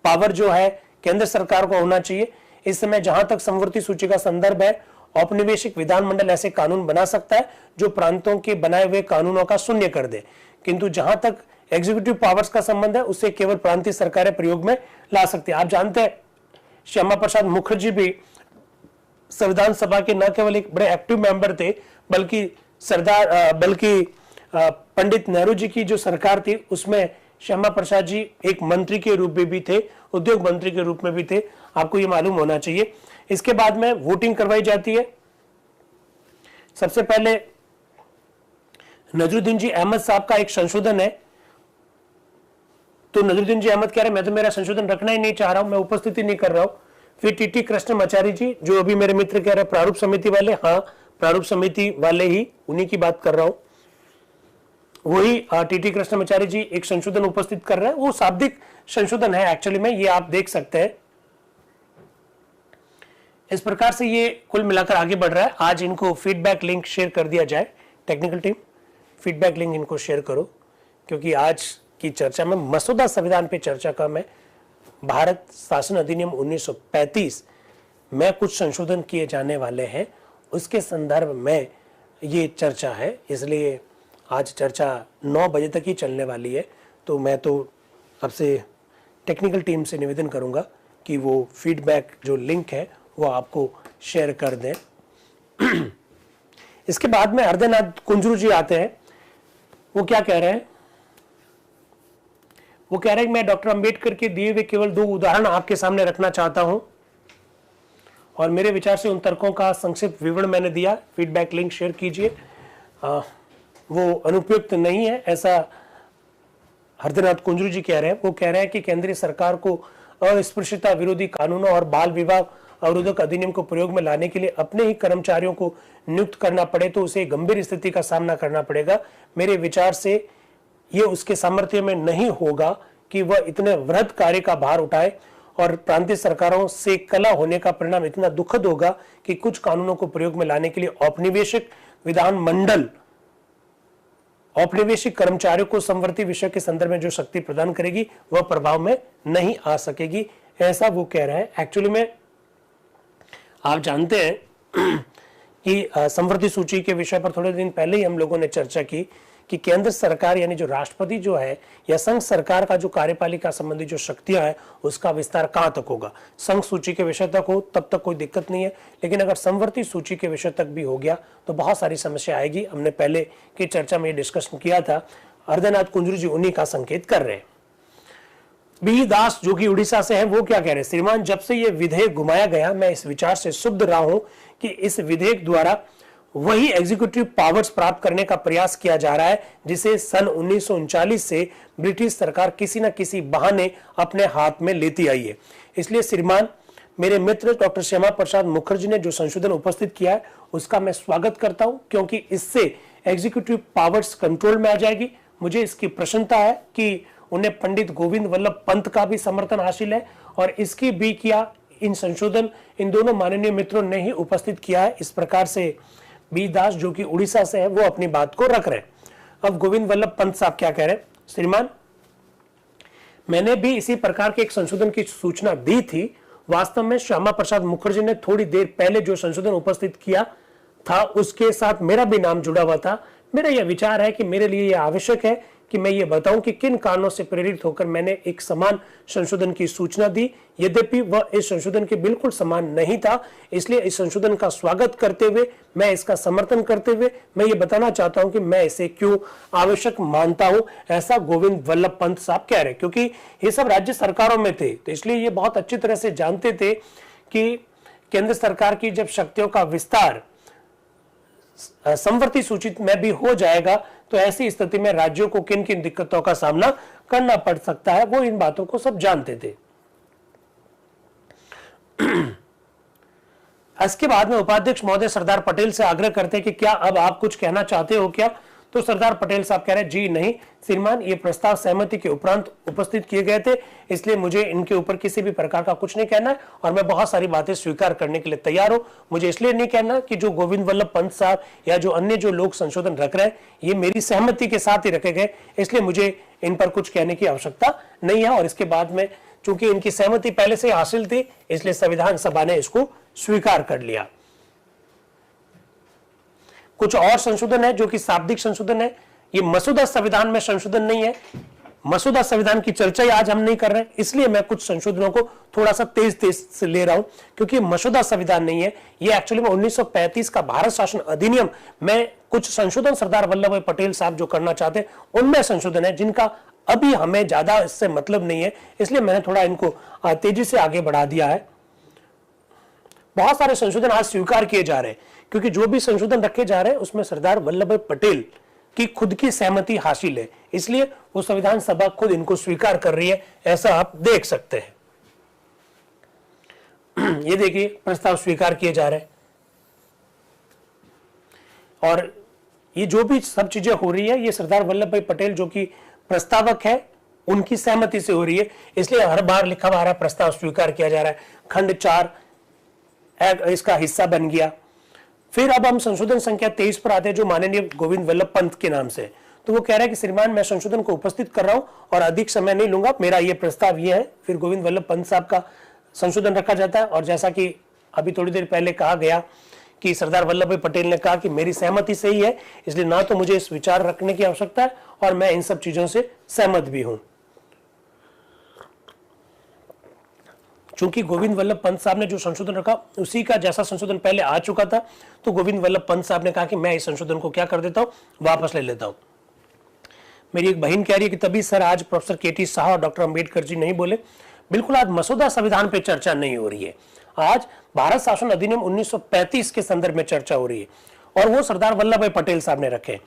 पावर जो है केंद्र सरकार को होना चाहिए। इस समय जहां तक समवर्ती सूची का संदर्भ है, औपनिवेशिक विधानमंडल ऐसे कानून बना सकता है जो प्रांतों के बनाए हुए कानूनों का शून्य कर दे, किंतु जहां तक एग्जीक्यूटिव पावर्स का संबंध है उससे केवल प्रांतीय सरकारें प्रयोग में ला सकती है। आप जानते हैं श्यामा प्रसाद मुखर्जी भी संविधान सभा के न केवल एक बड़े एक्टिव मेंबर थे, बल्कि पंडित नेहरू जी की जो सरकार थी उसमें श्यामा प्रसाद जी एक मंत्री के रूप में भी थे, उद्योग मंत्री के रूप में भी थे। आपको ये मालूम होना चाहिए। इसके बाद में वोटिंग करवाई जाती है। सबसे पहले नजरुद्दीन जी अहमद साहब का एक संशोधन है। तो नजरुद्दीन जी अहमद कह रहे हैं मैं तो मेरा संशोधन रखना ही नहीं चाह रहा हूं, मैं उपस्थिति नहीं कर रहा हूं। फिर टीटी कृष्णमाचारी जी जो अभी मेरे मित्र कह रहे हैं प्रारूप समिति वाले, हाँ प्रारूप समिति वाले ही, उन्हीं की बात कर रहा हूं। वही टीटी कृष्णमाचारी जी एक संशोधन उपस्थित कर रहे हैं। वो शाब्दिक संशोधन है एक्चुअली में, ये आप देख सकते हैं। इस प्रकार से ये कुल मिलाकर आगे बढ़ रहा है। आज इनको फीडबैक लिंक शेयर कर दिया जाए। टेक्निकल टीम फीडबैक लिंक इनको शेयर करो, क्योंकि आज की चर्चा में मसौदा संविधान पे चर्चा कम है। भारत शासन अधिनियम 1935 में कुछ संशोधन किए जाने वाले हैं, उसके संदर्भ में ये चर्चा है। इसलिए आज चर्चा 9 बजे तक ही चलने वाली है। तो मैं तो आपसे टेक्निकल टीम से निवेदन करूंगा कि वो फीडबैक जो लिंक है वो आपको शेयर कर दें। इसके बाद में हरदेनाथ कुंजरू जी आते हैं। वो क्या कह रहे हैं? वो कह रहे हैं कि मैं डॉक्टर अंबेडकर के दिए हुए केवल 2 उदाहरण आपके सामने रखना चाहता हूं और मेरे विचार से उन तर्कों का संक्षिप्त विवरण मैंने दिया। फीडबैक लिंक शेयर कीजिए। वो अनुपयुक्त नहीं है ऐसा हरदेनाथ कुंजरू जी कह रहे हैं। वो कह रहे हैं कि केंद्रीय सरकार को अस्पृश्यता विरोधी कानूनों और बाल विवाह अवरोधक अधिनियम को प्रयोग में लाने के लिए अपने ही कर्मचारियों को नियुक्त करना पड़े तो उसे गंभीर स्थिति का सामना करना पड़ेगा। मेरे विचार से ये उसके सामर्थ्य में नहीं होगा कि वह इतने वृहद कार्य का भार उठाए और प्रांतीय सरकारों से कला होने का परिणाम इतना दुखद होगा कि कुछ कानूनों को प्रयोग में लाने के लिए औपनिवेशिक विधानमंडल औपनिवेशिक कर्मचारियों को समवर्ती विषय के संदर्भ में जो शक्ति प्रदान करेगी वह प्रभाव में नहीं आ सकेगी, ऐसा वो कह रहा है। एक्चुअली में आप जानते हैं कि समवर्ती सूची के विषय पर थोड़े दिन पहले ही हम लोगों ने चर्चा की कि केंद्र सरकार यानी जो राष्ट्रपति जो है या संघ सरकार का जो कार्यपालिका संबंधी जो शक्तियां हैं उसका विस्तार कहां तक होगा। संघ सूची के विषय तक हो तब तक कोई दिक्कत नहीं है, लेकिन अगर समवर्ती सूची के विषय तक भी हो गया तो बहुत सारी समस्या आएगी। हमने पहले की चर्चा में डिस्कशन किया था। अर्धनाथ कुंजरू जी उन्हीं का संकेत कर रहे हैं। बी दास जो कि उड़ीसा से है वो क्या कह रहे हैं, श्रीमान जब से ये विधेयक घुमाया गया मैं इस विचार से शुद्ध रहा हूं कि इस विधेयक द्वारा वही एग्जीक्यूटिव पावर्स प्राप्त करने का प्रयास किया जा रहा है जिसे सन 1939 से ब्रिटिश सरकार किसी न किसी बहाने अपने हाथ में लेती आई है। इसलिए श्रीमान मेरे मित्र डॉक्टर श्यामा प्रसाद मुखर्जी ने जो संशोधन उपस्थित किया है उसका मैं स्वागत करता हूं, क्योंकि इससे एग्जीक्यूटिव पावर्स कंट्रोल में आ जाएगी। मुझे इसकी प्रसन्नता है कि उन्हें पंडित गोविंद वल्लभ पंत का भी समर्थन हासिल है और इसकी भी किया इन संशोधन इन दोनों माननीय मित्रों ने ही उपस्थित किया है। इस प्रकार से बी दास जो कि उड़ीसा से है वो अपनी बात को रख रहे हैं। अब गोविंद वल्लभ पंत साहब क्या कह रहे हैं, श्रीमान मैंने भी इसी प्रकार के एक संशोधन की सूचना दी थी। वास्तव में श्यामा प्रसाद मुखर्जी ने थोड़ी देर पहले जो संशोधन उपस्थित किया था उसके साथ मेरा भी नाम जुड़ा हुआ था। मेरा यह विचार है कि मेरे लिए यह आवश्यक है कि मैं ये बताऊं कि किन कारणों से प्रेरित होकर मैंने एक समान संशोधन की सूचना दी, यद्यपि वह इस संशोधन के बिल्कुल समान नहीं था। इसलिए इस संशोधन का स्वागत करते हुए मैं इसका समर्थन करते हुए मैं ये बताना चाहता हूं कि मैं इसे क्यों आवश्यक मानता हूं, ऐसा गोविंद वल्लभ पंत साहब कह रहे। क्योंकि ये सब राज्य सरकारों में थे तो इसलिए ये बहुत अच्छी तरह से जानते थे कि केंद्र सरकार की जब शक्तियों का विस्तार समवर्ती सूची में भी हो जाएगा तो ऐसी स्थिति में राज्यों को किन किन दिक्कतों का सामना करना पड़ सकता है, वो इन बातों को सब जानते थे। इसके बाद में उपाध्यक्ष महोदय सरदार पटेल से आग्रह करते हैं कि क्या अब आप कुछ कहना चाहते हो क्या। तो सरदार पटेल साहब कह रहे हैं जी नहीं श्रीमान, ये प्रस्ताव सहमति के उपरांत उपस्थित किए गए थे, इसलिए मुझे इनके ऊपर किसी भी प्रकार का कुछ नहीं कहना है और मैं बहुत सारी बातें स्वीकार करने के लिए तैयार हूं। मुझे इसलिए नहीं कहना कि जो गोविंद वल्लभ पंत साहब या जो अन्य जो लोग संशोधन रख रहे हैं ये मेरी सहमति के साथ ही रखे गए, इसलिए मुझे इन पर कुछ कहने की आवश्यकता नहीं है। और इसके बाद में चूंकि इनकी सहमति पहले से हासिल थी इसलिए संविधान सभा ने इसको स्वीकार कर लिया। कुछ और संशोधन है जो कि शाब्दिक संशोधन है। ये मसौदा संविधान में संशोधन नहीं है। मसौदा संविधान की चर्चा ही आज हम नहीं कर रहे हैं, इसलिए मैं कुछ संशोधनों को थोड़ा सा तेज तेज से ले रहा हूं, क्योंकि मसौदा संविधान नहीं है। ये एक्चुअली में 1935 का भारत शासन अधिनियम में कुछ संशोधन सरदार वल्लभ भाई पटेल साहब जो करना चाहते हैं उनमें संशोधन है जिनका अभी हमें ज्यादा इससे मतलब नहीं है, इसलिए मैंने थोड़ा इनको तेजी से आगे बढ़ा दिया है। बहुत सारे संशोधन आज स्वीकार किए जा रहे हैं क्योंकि जो भी संशोधन रखे जा रहे हैं उसमें सरदार वल्लभ भाई पटेल की खुद की सहमति हासिल है, इसलिए वो संविधान सभा खुद इनको स्वीकार कर रही है, ऐसा आप देख सकते हैं। ये देखिए प्रस्ताव स्वीकार किए जा रहे हैं और ये जो भी सब चीजें हो रही है ये सरदार वल्लभ भाई पटेल जो कि प्रस्तावक है उनकी सहमति से हो रही है, इसलिए हर बार लिखा हुआ प्रस्ताव स्वीकार किया जा रहा है। खंड 4 इसका हिस्सा बन गया। फिर अब हम संशोधन संख्या 23 पर आते हैं जो माननीय गोविंद वल्लभ पंत के नाम से। तो वो कह रहा है कि श्रीमान मैं संशोधन को उपस्थित कर रहा हूं और अधिक समय नहीं लूंगा, मेरा ये प्रस्ताव ये है। फिर गोविंद वल्लभ पंत साहब का संशोधन रखा जाता है और जैसा कि अभी थोड़ी देर पहले कहा गया कि सरदार वल्लभ भाई पटेल ने कहा कि मेरी सहमति से ही है, इसलिए ना तो मुझे इस विचार रखने की आवश्यकता है और मैं इन सब चीजों से सहमत भी हूं। चूंकि गोविंद वल्लभ पंत साहब ने जो संशोधन रखा उसी का जैसा संशोधन पहले आ चुका था, तो गोविंद वल्लभ पंत साहब ने कहा कि मैं इस संशोधन को क्या कर देता हूं, वापस ले लेता हूं। मेरी एक बहन कह रही है कि तभी सर आज प्रोफेसर केटी शाह और डॉक्टर अंबेडकर जी नहीं बोले। बिल्कुल, आज मसौदा संविधान पे चर्चा नहीं हो रही है, आज भारत शासन अधिनियम 1935 के संदर्भ में चर्चा हो रही है और वो सरदार वल्लभ भाई पटेल साहब ने रखे।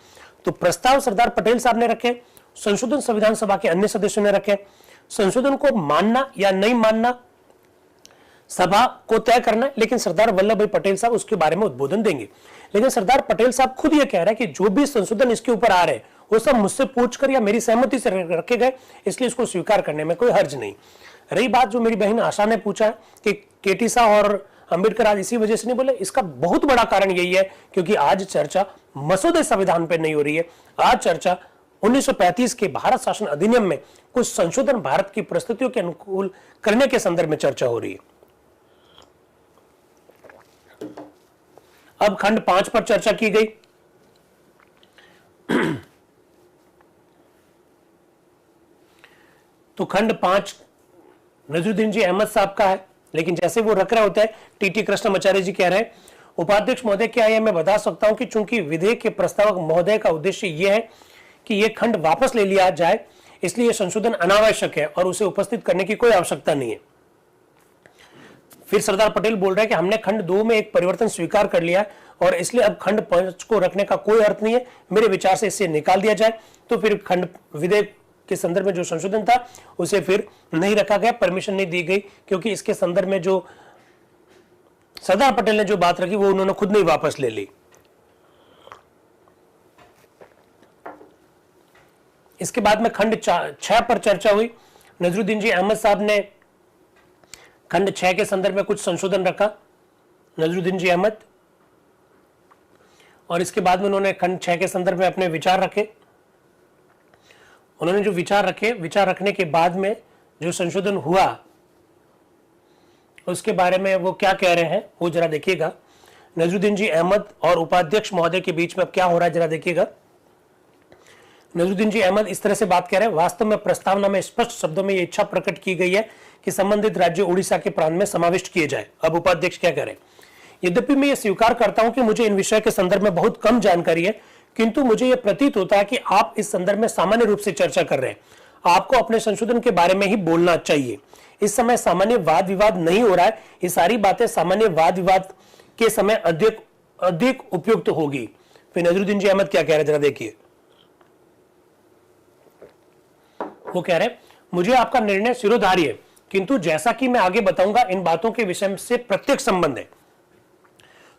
तो प्रस्ताव सरदार पटेल साहब ने रखे, संशोधन संविधान सभा के अन्य सदस्यों ने रखे। संशोधन को मानना या नहीं मानना सभा को तय करना है, लेकिन सरदार वल्लभ भाई पटेल साहब उसके बारे में उद्बोधन देंगे। लेकिन सरदार पटेल साहब खुद ये कह रहे हैं कि जो भी संशोधन इसके ऊपर आ रहे हैं वो सब मुझसे पूछकर या मेरी सहमति से रखे गए, इसलिए इसको स्वीकार करने में कोई हर्ज नहीं। रही बात जो मेरी बहन आशा ने पूछा कि केटी साहब और अंबेडकर आज इसी वजह से नहीं बोले, इसका बहुत बड़ा कारण यही है क्योंकि आज चर्चा मसौदे संविधान पे नहीं हो रही है। आज चर्चा 1935 के भारत शासन अधिनियम में कुछ संशोधन भारत की परिस्थितियों के अनुकूल करने के संदर्भ में चर्चा हो रही है। अब खंड 5 पर चर्चा की गई। तो खंड 5 नजरुद्दीन जी अहमद साहब का है, लेकिन जैसे वो रख रहे होते हैं, टीटी कृष्णमाचार्य जी कह रहे हैं, उपाध्यक्ष महोदय क्या है मैं बता सकता हूं कि चूंकि विधेयक के प्रस्तावक महोदय का उद्देश्य यह है कि यह खंड वापस ले लिया जाए, इसलिए संशोधन अनावश्यक है और उसे उपस्थित करने की कोई आवश्यकता नहीं है। फिर सरदार पटेल बोल रहे हैं कि हमने खंड 2 में एक परिवर्तन स्वीकार कर लिया है और इसलिए अब खंड 5 को रखने का कोई अर्थ नहीं है, मेरे विचार से इसे निकाल दिया जाए। तो फिर खंड विधेयक के संदर्भ में जो संशोधन था उसे फिर नहीं रखा गया, परमिशन नहीं दी गई, क्योंकि इसके संदर्भ में जो सरदार पटेल ने जो बात रखी वो उन्होंने खुद नहीं वापस ले ली। इसके बाद में खंड 6 पर चर्चा हुई। नजरुद्दीन जी अहमद साहब ने खंड 6 के संदर्भ में कुछ संशोधन रखा, नजरुद्दीन जी अहमद, और इसके बाद में उन्होंने खंड 6 के संदर्भ में अपने विचार रखे। उन्होंने जो विचार रखे, विचार रखने के बाद में जो संशोधन हुआ उसके बारे में वो क्या कह रहे हैं वो जरा देखिएगा। नजरुद्दीन जी अहमद और उपाध्यक्ष महोदय के बीच में अब क्या हो रहा है जरा देखिएगा। नजरुद्दीन जी अहमद इस तरह से बात कर रहे हैं, वास्तव में प्रस्तावना में स्पष्ट शब्दों में यह इच्छा प्रकट की गई है कि संबंधित राज्य उड़ीसा के प्रांत में समाविष्ट किए जाए। अब उपाध्यक्ष क्या कह रहे हैं, यद्यपि मैं ये स्वीकार करता हूं कि मुझे इन विषय के संदर्भ में बहुत कम जानकारी है, किंतु मुझे यह प्रतीत होता है कि आप इस संदर्भ में सामान्य रूप से चर्चा कर रहे हैं। आपको अपने संशोधन के बारे में ही बोलना चाहिए। इस समय सामान्य वाद विवाद नहीं हो रहा है, ये सारी बातें सामान्य वाद विवाद के समय अधिक उपयुक्त होगी। फिर नजरुद्दीन जी अहमद क्या कह रहे हैं जरा देखिए। वो कह रहे हैं, मुझे आपका निर्णय सिरोधार्य है, किंतु जैसा कि मैं आगे बताऊंगा इन बातों के विषय से प्रत्यक्ष संबंध है।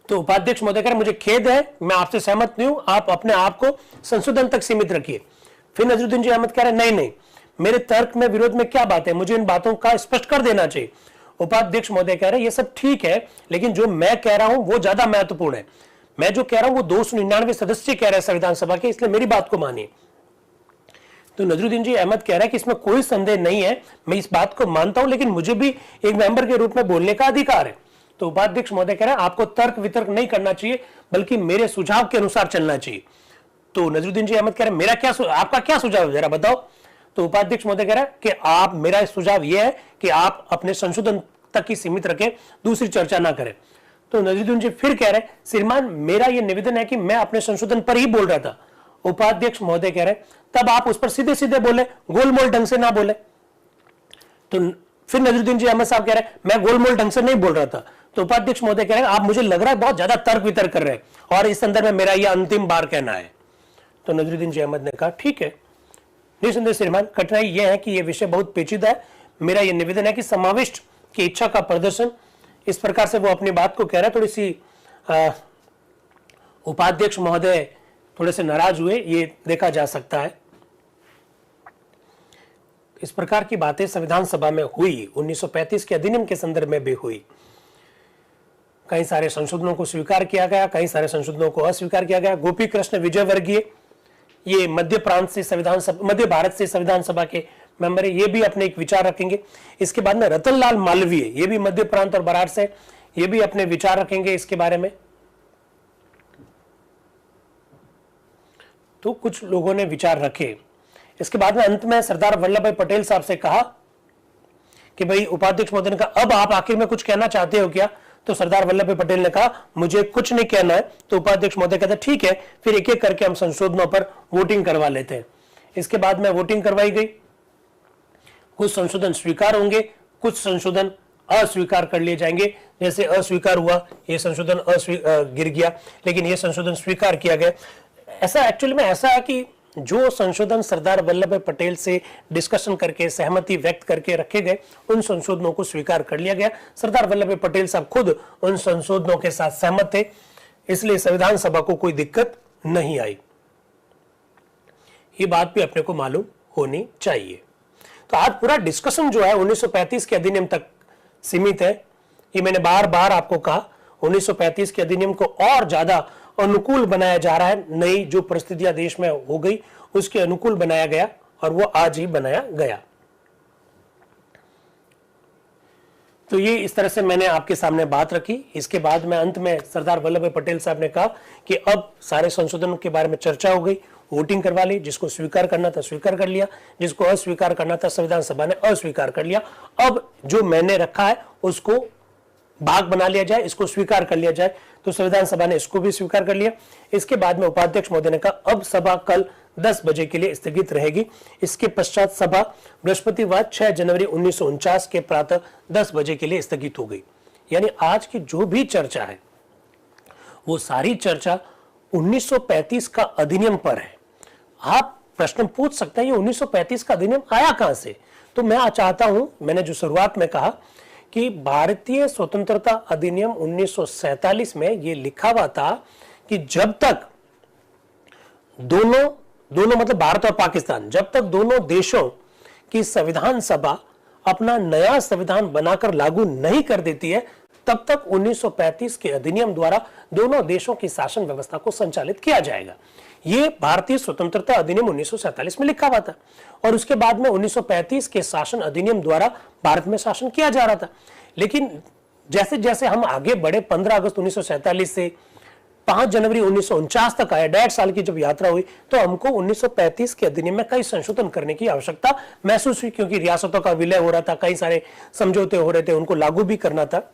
तो उपाध्यक्ष महोदय कह रहे मुझे खेद है, मैं आपसे सहमत नहीं हूं, आप अपने आप को संशोधन तक सीमित रखिए। फिर नजरुद्दीन जी अहमद कह रहे नहीं नहीं, मेरे तर्क में विरोध में क्या बात है, मुझे इन बातों का स्पष्ट कर देना चाहिए। उपाध्यक्ष महोदय कह रहे ये सब ठीक है, लेकिन जो मैं कह रहा हूं वो ज्यादा महत्वपूर्ण है। मैं जो कह रहा हूं वो 299 सदस्य कह रहे हैं संविधान सभा के, इसलिए मेरी बात को मानिए। तो नजरुद्दीन जी अहमद कह रहा है कि इसमें कोई संदेह नहीं है, मैं इस बात को मानता हूं, लेकिन मुझे भी एक मेंबर के रूप में बोलने का अधिकार है। तो उपाध्यक्ष महोदय कह रहे हैं आपको तर्क वितर्क नहीं करना चाहिए, बल्कि मेरे सुझाव के अनुसार चलना चाहिए। तो नजरुद्दीन जी अहमद कह रहे हैं मेरा क्या आपका क्या सुझाव है जरा बताओ। तो उपाध्यक्ष महोदय कह रहे हैं कि आप मेरा सुझाव यह है कि आप अपने संशोधन तक ही सीमित रखें, दूसरी चर्चा ना करें। तो नजरुद्दीन जी फिर कह रहे हैं श्रीमान मेरा यह निवेदन है कि मैं अपने संशोधन पर ही बोल रहा था। उपाध्यक्ष महोदय कह रहे हैं तब आप उस पर सीधे सीधे बोले, गोलमोल ढंग से ना बोले। तो फिर नजरुद्दीन जी अहमद साहब कह रहे हैं मैं गोलमोल ढंग से नहीं बोल रहा था। तो उपाध्यक्ष महोदय कह रहे हैं आप मुझे लग रहा है बहुत ज्यादा तर्क वितर्क कर रहे हैं और इस संदर्भ में मेरा यह अंतिम बार कहना है। तो नजरुद्दीन जी अहमद ने कहा ठीक है, निसंदेह श्रीमान कठिनाई यह है कि यह विषय बहुत पेचीदा है, मेरा यह निवेदन है कि समाविष्ट की इच्छा का प्रदर्शन, इस प्रकार से वो अपनी बात को कह रहे हैं। थोड़ी सी उपाध्यक्ष महोदय थोड़े से नाराज हुए, ये देखा जा सकता है। इस प्रकार की बातें संविधान सभा में हुई, 1935 के अधिनियम के संदर्भ में भी हुई। कई सारे संशोधनों को स्वीकार किया गया, कई सारे संशोधनों को अस्वीकार किया गया। गोपी कृष्ण विजयवर्गीय ये मध्य प्रांत से संविधान सभा, मध्य भारत से संविधान सभा के मेंबर है, ये भी अपने एक विचार रखेंगे। इसके बाद में रतनलाल मालवीय, ये भी मध्य प्रांत और बराड़ से, ये भी अपने विचार रखेंगे इसके बारे में। तो कुछ लोगों ने विचार रखे। इसके बाद में अंत में सरदार वल्लभ भाई पटेल साहब से कहा कि भाई उपाध्यक्ष महोदय ने कहा अब आप आखिर में कुछ कहना चाहते हो क्या। तो सरदार वल्लभ भाई पटेल ने कहा मुझे कुछ नहीं कहना है। तो उपाध्यक्ष महोदय कहते ठीक है, फिर एक एक करके हम संशोधनों पर वोटिंग करवा लेते हैं। इसके बाद में वोटिंग करवाई गई, कुछ संशोधन स्वीकार होंगे, कुछ संशोधन अस्वीकार कर लिए जाएंगे। जैसे अस्वीकार हुआ, ये संशोधन गिर गया, लेकिन ये संशोधन स्वीकार किया गया। ऐसा एक्चुअली में ऐसा है कि जो संशोधन सरदार वल्लभ भाई पटेल से डिस्कशन करके सहमति व्यक्त करके रखे गए, उन संशोधनों को स्वीकार कर लिया गया। सरदार वल्लभ भाई पटेल साहब खुद उन संशोधनों के साथ सहमत थे, इसलिए संविधान सभा को कोई दिक्कत नहीं आई। ये बात भी अपने को मालूम होनी चाहिए। तो आज पूरा डिस्कशन जो है 1935 के अधिनियम तक सीमित है। ये मैंने बार बार आपको कहा, 1935 के अधिनियम को और ज्यादा अनुकूल बनाया जा रहा है। नई जो परिस्थितियां देश में हो गई उसके अनुकूल बनाया गया और वो आज ही बनाया गया। तो ये इस तरह से मैंने आपके सामने बात रखी। इसके बाद में अंत में सरदार वल्लभ भाई पटेल साहब ने कहा कि अब सारे संशोधनों के बारे में चर्चा हो गई, वोटिंग करवा ली, जिसको स्वीकार करना था स्वीकार कर लिया, जिसको अस्वीकार करना था संविधान सभा ने अस्वीकार कर लिया। अब जो मैंने रखा है उसको भाग बना लिया जाए, इसको स्वीकार कर लिया जाए। तो संविधान सभा ने इसको भी स्वीकार कर लिया। इसके बाद में उपाध्यक्ष महोदय ने कहा अब सभा कल 10 बजे के लिए स्थगित रहेगी। इसके पश्चात सभा बृहस्पतिवार 6 जनवरी 1949 के प्रातः 10 बजे के लिए स्थगित हो गई। यानी आज की जो भी चर्चा है वो सारी चर्चा 1935 का अधिनियम पर है। आप प्रश्न पूछ सकते हैं ये 1935 का अधिनियम आया कहां से? तो मैं चाहता हूं, मैंने जो शुरुआत में कहा कि भारतीय स्वतंत्रता अधिनियम 1947 में यह लिखा हुआ था कि जब तक दोनों मतलब भारत और पाकिस्तान, जब तक दोनों देशों की संविधान सभा अपना नया संविधान बनाकर लागू नहीं कर देती है तब तक 1935 के अधिनियम द्वारा दोनों देशों की शासन व्यवस्था को संचालित किया जाएगा। ये भारतीय स्वतंत्रता अधिनियम 1947 में लिखा हुआ था और उसके बाद में 1935 के शासन अधिनियम द्वारा भारत में शासन किया जा रहा था। लेकिन जैसे जैसे हम आगे बढ़े 15 अगस्त 1947 से 5 जनवरी 1949 तक आया, 1.5 साल की जब यात्रा हुई, तो हमको 1935 के अधिनियम में कई संशोधन करने की आवश्यकता महसूस हुई, क्योंकि रियासतों का विलय हो रहा था, कई सारे समझौते हो रहे थे, उनको लागू भी करना था।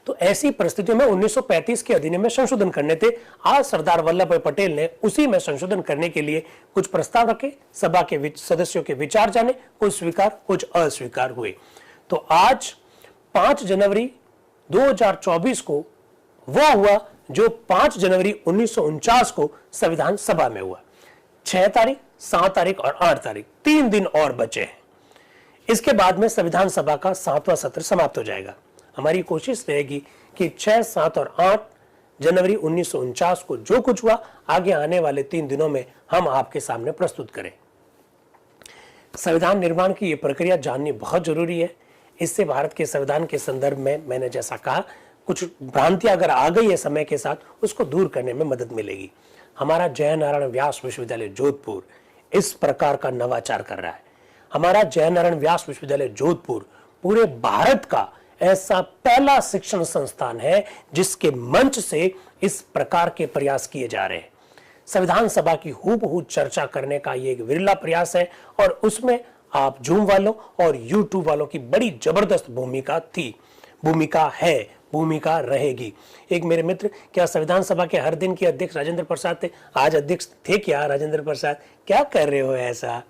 तो ऐसी परिस्थितियों में 1935 के अधिनियम में संशोधन करने थे। आज सरदार वल्लभ भाई पटेल ने उसी में संशोधन करने के लिए कुछ प्रस्ताव रखे, सभा के सदस्यों के विचार जाने, कुछ स्वीकार कुछ अस्वीकार हुए। तो आज 5 जनवरी 2024 को वो हुआ जो 5 जनवरी 1949 को संविधान सभा में हुआ। 6 तारीख, 7 तारीख और 8 तारीख 3 दिन और बचे हैं। इसके बाद में संविधान सभा का 7वां सत्र समाप्त हो जाएगा। हमारी कोशिश रहेगी कि 6, 7 और 8 जनवरी 1949 को जो कुछ हुआ आगे आने वाले 3 दिनों में हम आपके सामने प्रस्तुत करें। संविधान निर्माण की यह प्रक्रिया जाननी बहुत जरूरी है। इससे भारत के संविधान के संदर्भ में मैंने जैसा कहा कुछ भ्रांतियां अगर आ गई है समय के साथ, उसको दूर करने में मदद मिलेगी। हमारा जयनारायण व्यास विश्वविद्यालय जोधपुर इस प्रकार का नवाचार कर रहा है। हमारा जयनारायण व्यास विश्वविद्यालय जोधपुर पूरे भारत का ऐसा पहला शिक्षण संस्थान है जिसके मंच से इस प्रकार के प्रयास किए जा रहे हैं। संविधान सभा की हूबहू चर्चा करने का ये एक विरला प्रयास है और उसमें आप जूम वालों और यूट्यूब वालों की बड़ी जबरदस्त भूमिका थी, भूमिका है, भूमिका रहेगी। एक मेरे मित्र, क्या संविधान सभा के हर दिन के अध्यक्ष राजेंद्र प्रसाद थे? आज अध्यक्ष थे क्या राजेंद्र प्रसाद? क्या कर रहे हो ऐसा?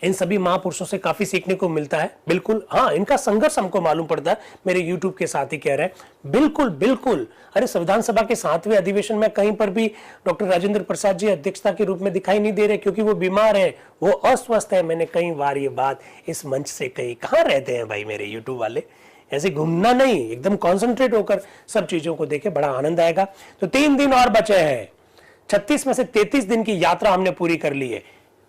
इन सभी महापुरुषों से काफी सीखने को मिलता है। बिल्कुल हाँ, इनका संघर्ष हमको मालूम पड़ता है। मेरे यूट्यूब के साथी कह रहे हैं बिल्कुल बिल्कुल, अरे संविधान सभा के 7वें अधिवेशन में कहीं पर भी डॉक्टर राजेंद्र प्रसाद जी अध्यक्षता के रूप में दिखाई नहीं दे रहे, क्योंकि वो बीमार है, वो अस्वस्थ है। मैंने कई बार ये बात इस मंच से कही। कहाँ रहते हैं भाई मेरे यूट्यूब वाले? ऐसे घूमना नहीं, एकदम कॉन्सेंट्रेट होकर सब चीजों को देखे, बड़ा आनंद आएगा। तो 3 दिन और बचे हैं। 36 में से 33 दिन की यात्रा हमने पूरी कर ली है।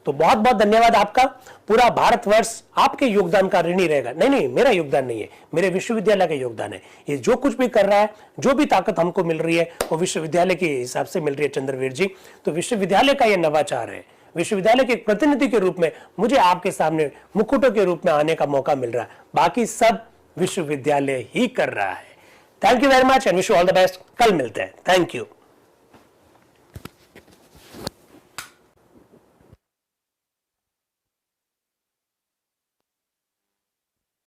तो बहुत बहुत धन्यवाद आपका। पूरा भारतवर्ष आपके योगदान का ऋणी रहेगा। नहीं, मेरा योगदान नहीं है, मेरे विश्वविद्यालय का योगदान है। ये जो कुछ भी कर रहा है, जो भी ताकत हमको मिल रही है, वो विश्वविद्यालय के हिसाब से मिल रही है चंद्रवीर जी। तो विश्वविद्यालय का ये नवाचार है। विश्वविद्यालय के एक प्रतिनिधि के रूप में मुझे आपके सामने मुकुटों के रूप में आने का मौका मिल रहा है। बाकी सब विश्वविद्यालय ही कर रहा है। Thank you very much and wish you all the best. कल मिलते हैं। Thank you.